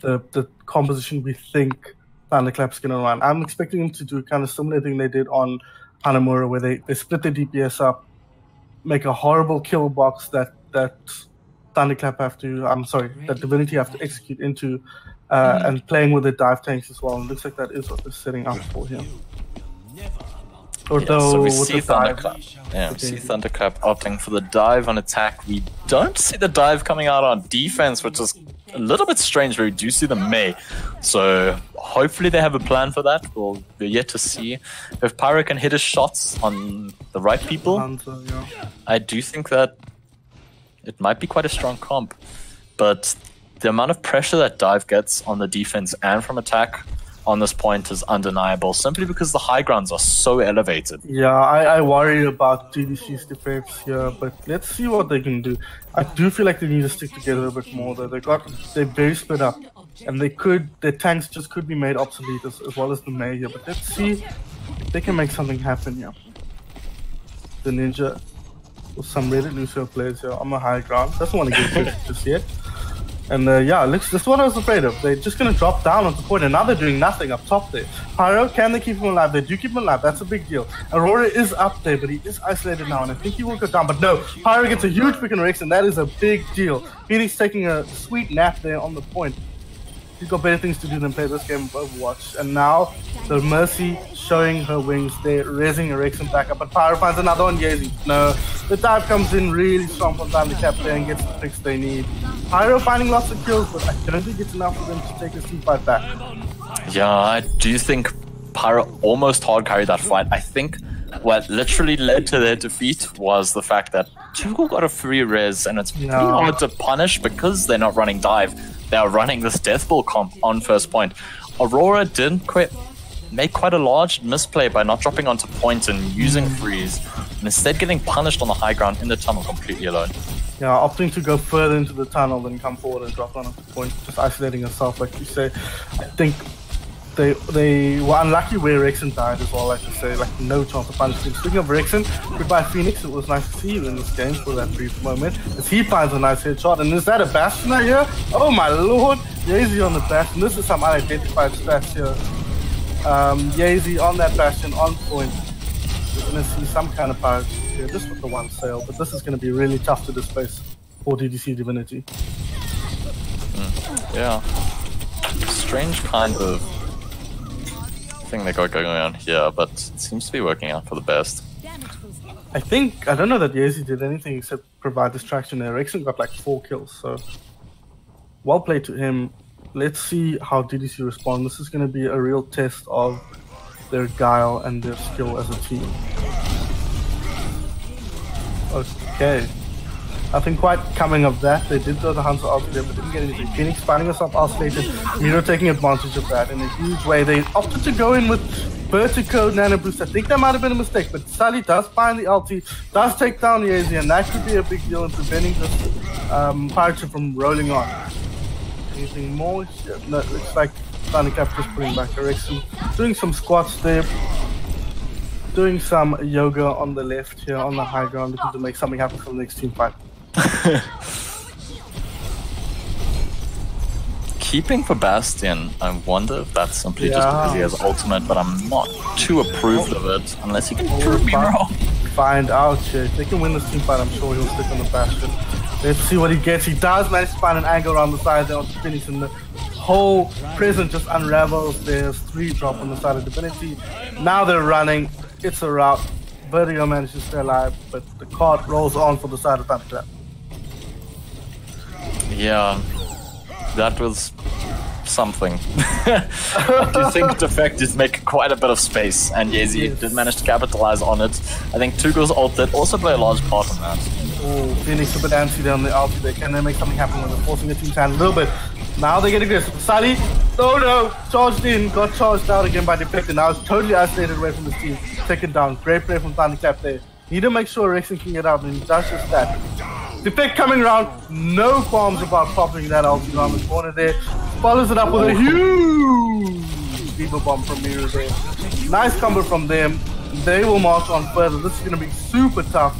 the composition we think Thunderclap's going to run. I'm expecting them to do kind of similar thing they did on Hanamura, where they split their DPS up, make a horrible kill box that Thunderclap that Divinity have to execute into, and playing with the dive tanks as well. And it looks like that is what they're setting up for here. So we see Thunderclap. Yeah, we see Thunderclap opting for the dive on attack. We don't see the dive coming out on defense, which is a little bit strange, but we do see the May. So hopefully they have a plan for that. We're yet to see. If Pyro can hit his shots on the right people, I do think that it might be quite a strong comp. But the amount of pressure that dive gets on the defense and from attack on this point is undeniable, simply because the high grounds are so elevated. Yeah, I worry about DDC's defense here, but let's see what they can do. I do feel like they need to stick together a bit more, though. They're very split up, and their tanks just could be made obsolete as well as the May here. But let's see if they can make something happen here. The Ninja with some Reddit Lucio players here on the high ground. Doesn't want to get pushed just yet. And yeah, this is what I was afraid of. They're just going to drop down on the point, and now they're doing nothing up top there. Pyro, can they keep him alive? They do keep him alive. That's a big deal. Aurora is up there, but he is isolated now, and I think he will go down. But no, Pyro gets a huge pick and Rex, and that is a big deal. Phoenix taking a sweet nap there on the point. He's got better things to do than play this game of Overwatch. And now, the Mercy showing her wings there, raising Erection back up. But Pyro finds another one, Yeezy. No, the dive comes in really strong from Thunderclap there and gets the picks they need. Pyro finding lots of kills, but I don't think it's enough for them to take a team fight back. Yeah, I do think Pyro almost hard carried that fight. I think what literally led to their defeat was the fact that Tuchel got a free res, and it's pretty hard to punish because they're not running dive. They are running this Death Ball comp on first point. Aurora didn't make quite a large misplay by not dropping onto point and using freeze, and instead getting punished on the high ground in the tunnel completely alone. Yeah, opting to go further into the tunnel than come forward and drop on at the point, just isolating herself, like you say. I think they were unlucky where Rexen died as well, like you say, like no chance of punishing. Speaking of Rexen, goodbye Phoenix, it was nice to see you in this game for that brief moment, as he finds a nice headshot. And is that a Bastion right here? Oh my lord, Yeezy on the Bastion. This is some unidentified stats here. Yeezy on that Bastion, on point. We're going to see some kind of pirate here, just with the one sail, but this is going to be really tough to displace for DDC Divinity. Yeah. Strange kind of thing they got going on here, but it seems to be working out for the best. I don't know that Yeezy did anything except provide distraction there. Rexen got like 4 kills, so well played to him. Let's see how DDC respond. This is going to be a real test of their guile and their skill as a team. Okay. Nothing quite coming of that. They did throw the Hunter out there, but didn't get anything. Phoenix finding herself isolated. Miro taking advantage of that in a huge way. They opted to go in with Vertigo Nano Boost. I think that might have been a mistake, but Sully does find the ulti, does take down Yeezy, and that could be a big deal in preventing this pirate ship from rolling on. Anything more? No, it looks like Thunderclap just putting back Erection, doing some squats there. doing some yoga on the left here on the high ground, looking to make something happen for the next team fight. Keeping for Bastion, I wonder if that's simply just because he has ultimate, but I'm not too approved of it, unless he can prove me wrong. Find out here. If they can win this team fight, I'm sure he'll stick on the Bastion. Let's see what he gets. He does manage to find an angle around the side there on the finish, and the whole prison just unravels. There's 3 drop on the side of Divinity. Now they're running. It's a rout. Vertigo manages to stay alive, but the cart rolls on for the side of Thunderclap. Yeah. That was something. I do think Defect is making quite a bit of space, and Yezi did manage to capitalize on it. I think Tugo's ult did also play a large part in that. Oh, Phoenix a bit antsy there on the ulti. They can then make something happen when they're forcing the team's hand a little bit. Now they get aggressive. Sally, oh no, charged in, got charged out again by Defect, and now it's totally isolated away from the team. Taken down. Great play from Thunderclap there. Need to make sure Rexon can get out, and he does just that. Defect coming around, no qualms about popping that ulti around the corner there. Follows it up with a huge Diva Bomb from Miru there. Nice combo from them. They will march on further. This is going to be super tough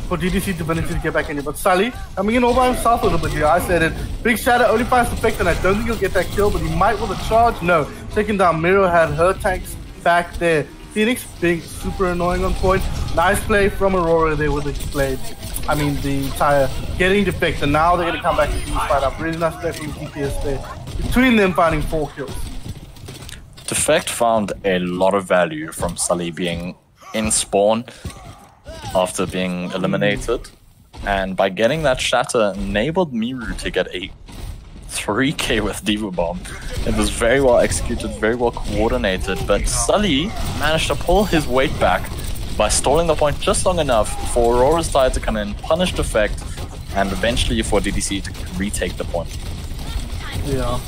for DDC Divinity to get back in here. But Sully coming in all by himself a little bit here. I said it. Big Shadow only finds Defect, and I don't think he'll get that kill, but he might with a charge. No. Taking down Miru had her tanks back there. Phoenix being super annoying on point. Nice play from Aurora there with the blade. I mean, the tire getting Defect, and now they're going to come back and finish fight up. Really nice play from TPS there. Between them finding 4 kills. Defect found a lot of value from Sully being in spawn after being eliminated. And by getting that shatter, enabled Miru to get a 3k with Diva Bomb. It was very well executed, very well coordinated, but Sully managed to pull his weight back by stalling the point just long enough for Aurora's tire to come in, punish Defect, and eventually for DDC to retake the point. Yeah,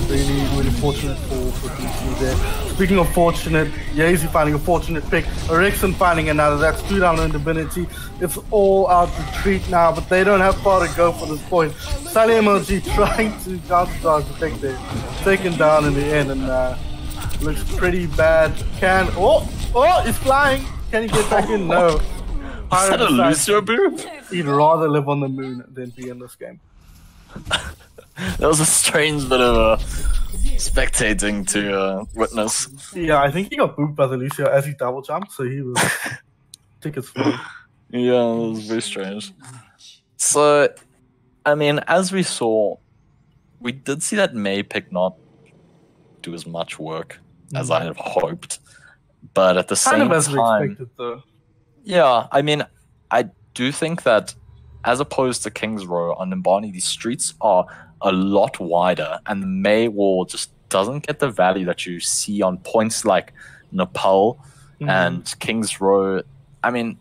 really fortunate for DDC there. Speaking of fortunate, Yazy finding a fortunate pick, Rexon finding another. That's 2 down in Divinity. It's all out retreat now, but they don't have far to go for this point. Sally MLG trying to counter-charge Defect there. Taken down in the end, and looks pretty bad. He's flying. Can he get back in? No. Is that a Lucio move? He'd rather live on the moon than be in this game. That was a strange bit of spectating to witness. Yeah, I think he got booped by the Lucio as he double jumped, so he was tickets full. Yeah, that was very strange. So, I mean, as we saw, we did see that May pick not do as much work as I had hoped. But at the same time, expected, though. Yeah, I mean, I do think that as opposed to King's Row on Nimbani, these streets are a lot wider, and the May wall just doesn't get the value that you see on points like Nepal and King's Row. I mean,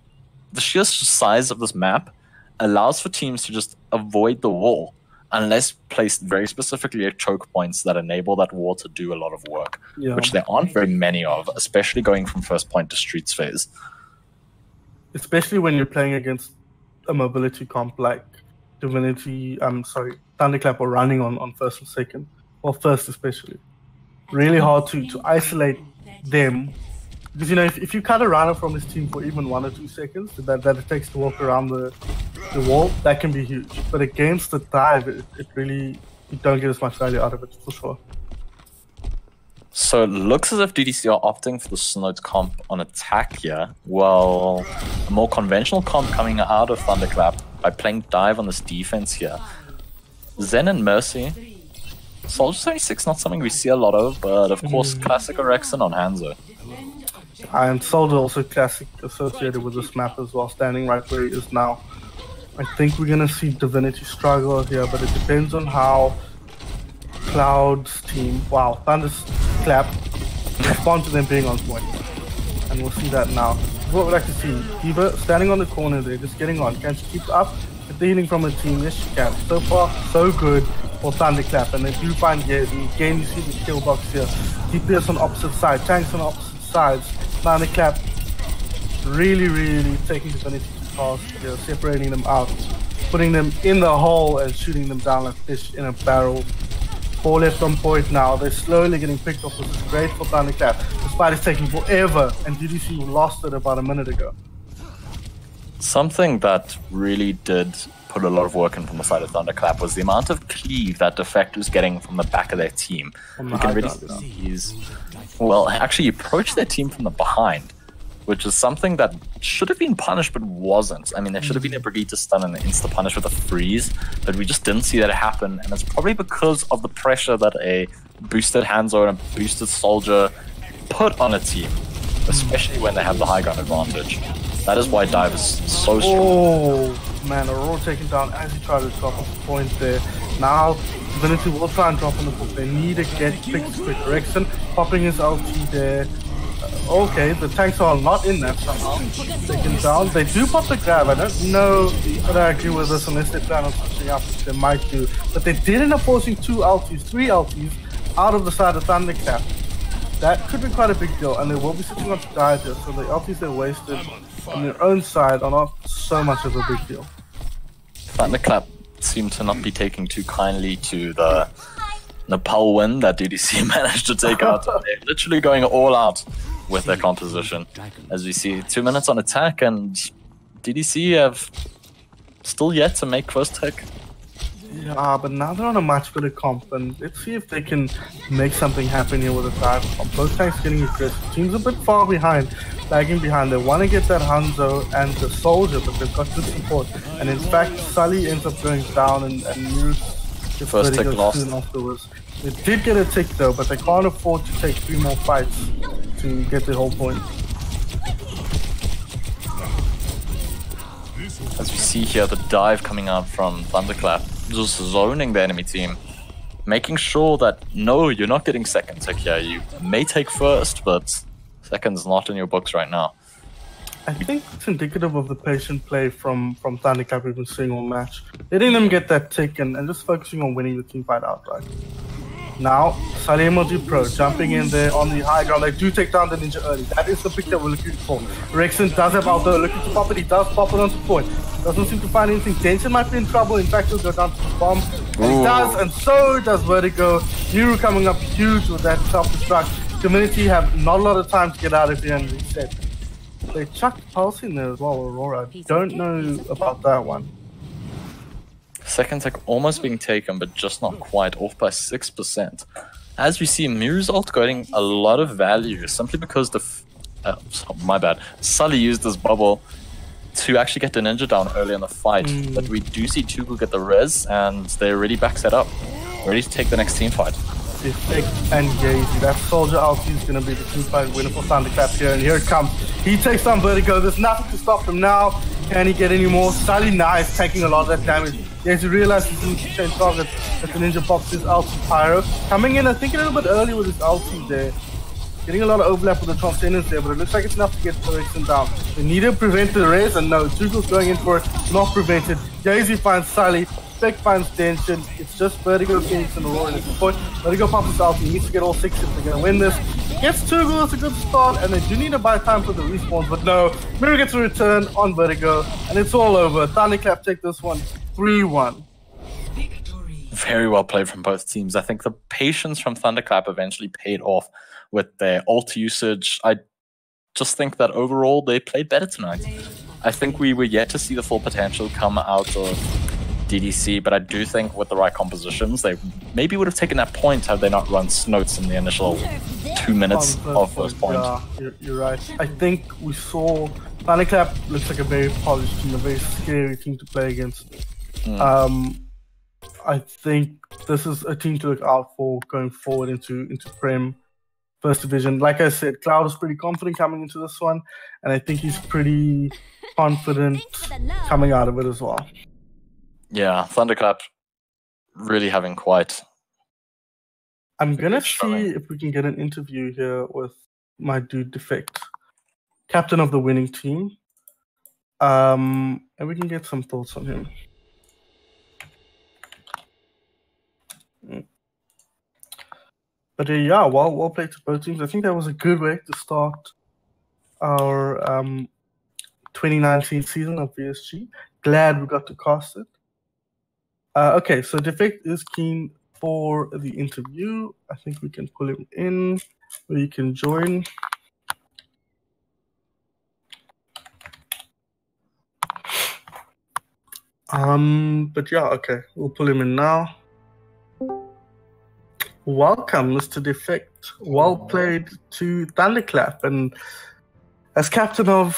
the sheer size of this map allows for teams to just avoid the wall unless placed very specifically at choke points that enable that wall to do a lot of work, which there aren't very many of, especially going from first point to streets phase. Especially when you're playing against a mobility comp like Divinity, Thunderclap, or running on first and second, or first especially. Really hard to isolate them. Because, you know, if you cut a runner from this team for even 1 or 2 seconds that it takes to walk around the wall, that can be huge. But against the dive, it really, you don't get as much value out of it, for sure. So it looks as if DDC are opting for the Snowed comp on attack here. Well, a more conventional comp coming out of Thunderclap by playing dive on this defense here. Zen and Mercy. Soldier 76, not something we see a lot of, but of course, classic Orexon on Hanzo. And Soldier also classic associated with this map as well, standing right where he is now. I think we're going to see Divinity struggle here, but it depends on how Cloud's team, Thunderclap, respond to them being on point. And we'll see that now. What we'd like to see, Diva standing on the corner there, just getting on. Can she keep up? Get the healing from her team? Yes, she can. So far, so good for Thunderclap. And they do find Yezi. Again, you see the kill box here. DPS on opposite side, tanks on opposite sides. Thunderclap really taking Divinity to task here, separating them out, putting them in the hole and shooting them down like fish in a barrel. 4 left on point now. They're slowly getting picked off, which is great for Thunderclap. fight is taking forever, and DDC lost it about a minute ago. Something that really did put a lot of work in from the side of Thunderclap was the amount of cleave that Defect was getting from the back of their team. You can really see he's, well, actually approached their team from the behind, which is something that should have been punished but wasn't. I mean, there should have been a Brigitte stun and an insta-punish with a freeze, but we just didn't see that happen, and it's probably because of the pressure that a boosted Hanzo and a boosted Soldier put on a team, especially when they have the high ground advantage. That is why Dive is so strong. Oh man, Aurora taken down as he tried to drop off the point there. Now, Divinity will try and drop on the book. They need to get fixed quick. Rexon popping his ulti there. Okay, the tanks are not in that somehow. Taken down. They do pop the grab. I don't know that I agree with this unless they plan on switching up, which they might do. But they did end up forcing three ultis out of the side of Thunderclap. That could be quite a big deal, and they will be sitting on to die here, so the ultis they wasted on their own side are not so much of a big deal. Thunderclap seem to not be taking too kindly to the Nepal win that DDC managed to take out. They're literally going all out with their composition. As we see, 2 minutes on attack, and DDC have still yet to make first pick. Yeah, but now they're on a much better comp, and let's see if they can make something happen here with a dive comp. Both tanks getting aggressive. Team's a bit far behind, lagging behind. They want to get that Hanzo and the Soldier, but they've got good support. And in fact, Sully ends up going down, and Muse gets first tick lost soon afterwards. They did get a tick though, but they can't afford to take 3 more fights to get the whole point. As we see here, the dive coming out from Thunderclap, just zoning the enemy team, making sure that, no, you're not getting second tick here. You may take first, but second's not in your books right now. I think it's indicative of the patient play from Thunderclap we've been seeing all match. Letting them get that tick and just focusing on winning the team fight outright. Now, Salemo Pro jumping in there on the high ground. They do take down the ninja early. That is the pick that we're looking for. Rexon does have Aldo looking to pop it. He does pop it onto point. Doesn't seem to find anything. Denson might be in trouble. In fact, he'll go down to the bomb. And he does, and so does Vertigo. Miru coming up huge with that self-destruct. Divinity have not a lot of time to get out of here and reset. They chucked Pulse in there as well, Aurora. Don't know about that one. Second tick almost being taken, but just not quite, off by 6%. As we see, Miru's ult getting a lot of value simply because my bad, Sully used this bubble to actually get the ninja down early in the fight. But we do see Tugu get the res, and they're already back set up, ready to take the next team fight. Defect and Gazy. That Soldier ulti is going to be the team fight winner for Thunderclap here, and here it comes. He takes down Vertigo. There's nothing to stop him now. Can he get any more? Sully nice, taking a lot of that damage. He has to realize he's going to change target as the ninja pops his ulti Pyro. Coming in, I think, a little bit early with his ulti there. Getting a lot of overlap with the Transcendence there, but it looks like it's enough to get Rexon down. They need to prevent the res, and no, Tugel's going in for it, not prevented. Gazy finds Sully, Spec finds Denson. It's just Vertigo, Phoenix, and Aurora at this point. Vertigo pops his ulti, he needs to get all 6 if they're going to win this. Gets Tugel, it's a good start, and they do need to buy time for the respawns, but no, Miru gets a return on Vertigo, and it's all over. Thunderclap take this one 3-1. Very well played from both teams. I think the patience from Thunderclap eventually paid off with their ult usage. I just think that overall they played better tonight. I think we were yet to see the full potential come out of DDC, but I do think with the right compositions, they maybe would have taken that point had they not run Snotes in the initial 2 minutes of first point. Yeah, you're right. I think we saw Thunderclap looks like a very polished team, a very scary team to play against. I think this is a team to look out for going forward into Prem First Division. Like I said, Cloud is pretty confident coming into this one, and I think he's pretty confident coming out of it as well. Yeah, Thunderclap really having quite... I'm gonna see if we can get an interview here with my dude Defect, captain of the winning team, and we can get some thoughts on him. But yeah, well played to both teams. I think that was a good way to start our 2019 season of VSG. Glad we got to cast it. Okay, so Defect is keen for the interview. I think we can pull him in, or you can join. But yeah, okay, we'll pull him in now. Welcome, Mr. Defect. Well played to Thunderclap, and as captain of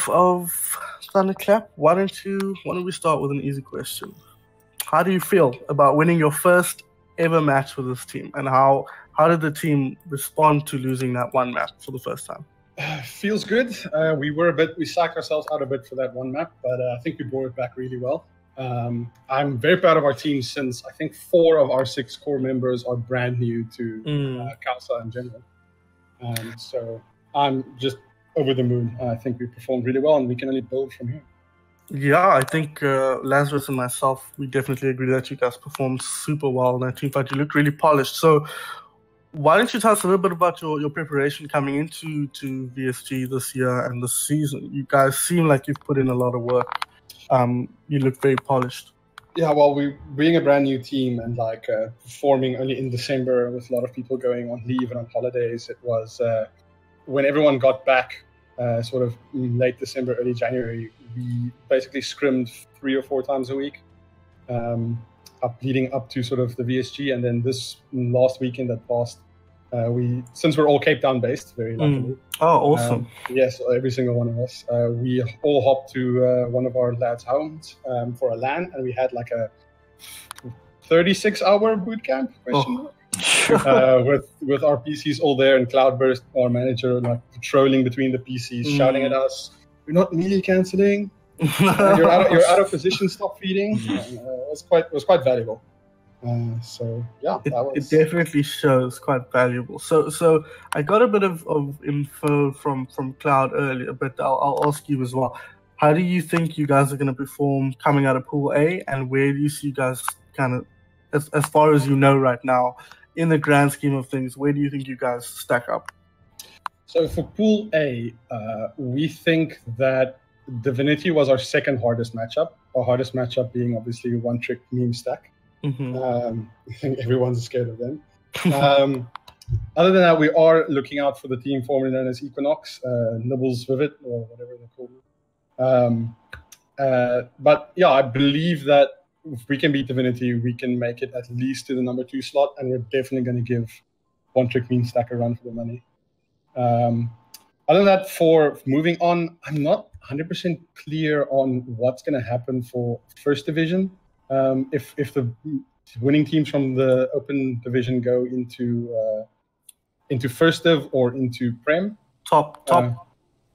Thunderclap, why don't we start with an easy question? How do you feel about winning your first ever match with this team, and how did the team respond to losing that one map for the first time? Feels good. We psyched ourselves out a bit for that one map, but I think we brought it back really well. I'm very proud of our team, since I think 4 of our 6 core members are brand new to Kalsa in general. So I'm just over the moon. I think we performed really well, and we can only build from here. Yeah, I think Lazarus and myself, we definitely agree that you guys performed super well in that team fight. You looked really polished. So why don't you tell us a little bit about your preparation coming into VSG this year and this season? You guys seem like you've put in a lot of work. You look very polished. Yeah, well, being a brand new team and performing only in December with a lot of people going on leave and on holidays, it was when everyone got back, sort of late December, early January, we basically scrimmed 3 or 4 times a week, leading up to sort of the VSG, and then this last weekend that passed, since we're all Cape Town based, very luckily. Oh, awesome! Yes, every single one of us. We all hopped to one of our lads' homes for a LAN, and we had like a 36-hour boot camp. With our PCs all there, and Cloudburst, our manager, patrolling between the PCs, shouting at us, "You're not melee canceling. You're out of position. Stop feeding." It was quite valuable. So yeah, it definitely shows quite valuable. So I got a bit of info from Cloud earlier, but I'll ask you as well. How do you think you guys are going to perform coming out of Pool A, and where do you see you guys kind of, as far as you know right now, in the grand scheme of things, where do you think you guys stack up? So for Pool A, we think that Divinity was our second hardest matchup. Our hardest matchup being obviously One Trick Meme Stack. I think everyone's scared of them. Other than that, we are looking out for the team formerly known as Equinox, Nibbles Vivid, or whatever they're called. But yeah, I believe that if we can beat Divinity, we can make it at least to the number 2 slot, and we're definitely going to give One Trick Meme Stack a run for the money. Other than that, for moving on, I'm not 100% clear on what's going to happen for First Division. If the winning teams from the Open Division go into First Div or into Prem. Top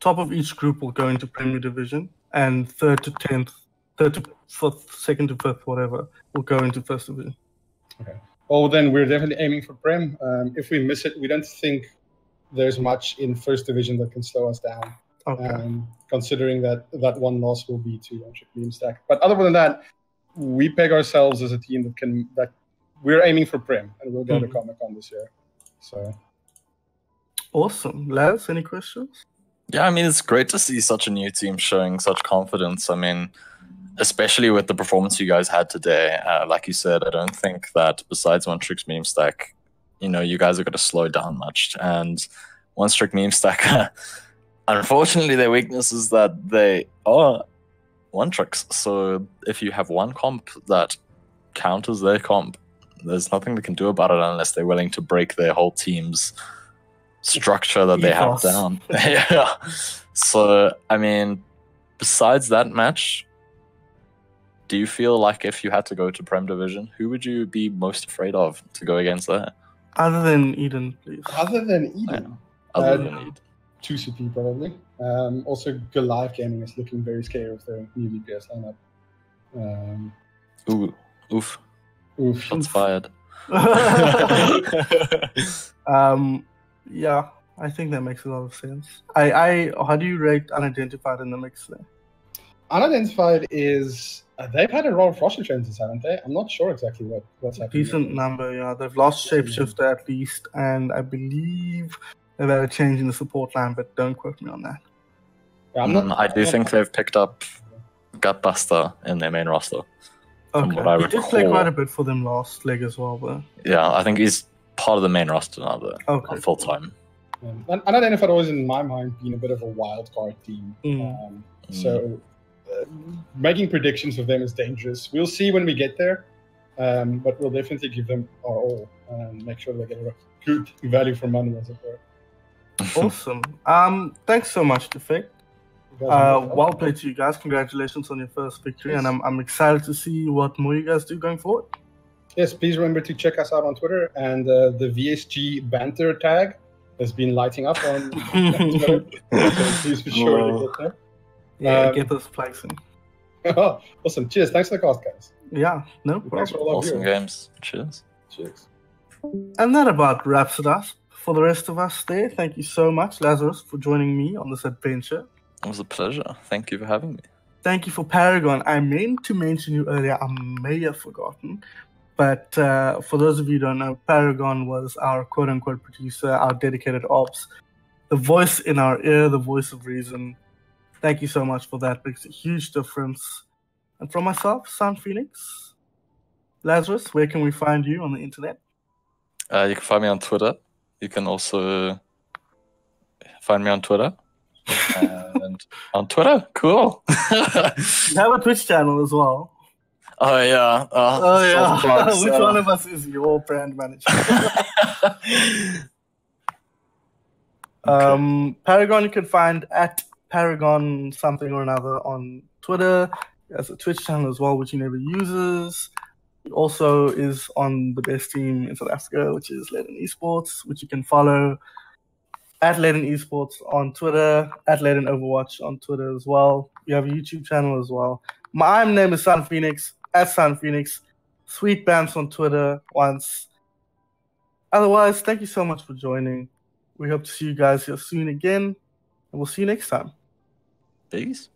of each group will go into Premier Division, and 3rd to 10th, 3rd to 4th, 2nd to 5th, whatever, will go into First Division. Okay. Well, then we're definitely aiming for Prem. If we miss it, we don't think there's much in First Division that can slow us down. Okay. Considering that one loss will be to One Trick Meme Stack. But other than that, we peg ourselves as a team that we're aiming for Prem, and we'll go to Comic-Con this year. So awesome. Laz, any questions? Yeah, I mean, it's great to see such a new team showing such confidence. I mean, especially with the performance you guys had today. Like you said, I don't think that besides One Trick's Meme Stack, you guys are going to slow down much. And One Trick Meme Stack, unfortunately, their weakness is that they are One Tricks. So if you have one comp that counters their comp, there's nothing they can do about it unless they're willing to break their whole team's structure that they have down. Yeah. So, I mean, besides that match, do you feel like if you had to go to Prem Division, who would you be most afraid of to go against there? Other than Eden, please. Other than Eden? Yeah. Other than Eden. 2CP probably. Also, VSGaming is looking very scared with their new DPS lineup. Oof. Shots fired. Yeah, I think that makes a lot of sense. How do you rate Unidentified in the mix there? Unidentified is they've had a lot of roster changes, haven't they? I'm not sure exactly what's happening. Decent number, yeah. They've lost Shapeshifter at least, and I believe they've had a change in the support line, but don't quote me on that. Yeah, I do think they've picked up Gutbuster in their main roster. Okay. He did play quite a bit for them last leg as well, though. Yeah, I think he's part of the main roster now, though. Okay. Full time. Unidentified always, in my mind, been a bit of a wild card team. So making predictions of them is dangerous. We'll see when we get there, but we'll definitely give them our all and make sure they get a good value for money, as it were. Awesome. Thanks so much, Defect. Well played to you guys. Congratulations on your first victory, and I'm excited to see what more you guys do going forward. Yes, please remember to check us out on Twitter, and the VSG banter tag has been lighting up on Twitter. So please be sure to get there. Yeah, get those flags in. Awesome. Cheers. Thanks for the cast, guys. Yeah, no problem. Thanks for all Awesome games. Cheers. Cheers. And that about wraps it up. For the rest of us there, thank you so much, Lazarus, for joining me on this adventure. It was a pleasure. Thank you for having me. Thank you for Paragon. I meant to mention you earlier. I may have forgotten. But for those of you who don't know, Paragon was our quote-unquote producer, our dedicated ops, the voice in our ear, the voice of reason. Thank you so much for that. It makes a huge difference. And from myself, Sun Phoenix, Lazarus, where can we find you on the internet? You can find me on Twitter. You can also find me on Twitter. And on Twitter, cool. You have a Twitch channel as well. Oh yeah. Yeah. Which one of us is your brand manager? Paragon, you can find at Paragon something or another on Twitter. He has a Twitch channel as well, which he never uses. He also is on the best team in South Africa, which is Leg1 Esports, which you can follow at Leg1 Esports on Twitter, at Leg1 Overwatch on Twitter as well. You have a YouTube channel as well. My name is Sun Phoenix, at Sun Phoenix. Sweet Bams on Twitter once. Otherwise, thank you so much for joining. We hope to see you guys here soon again, and we'll see you next time. Peace.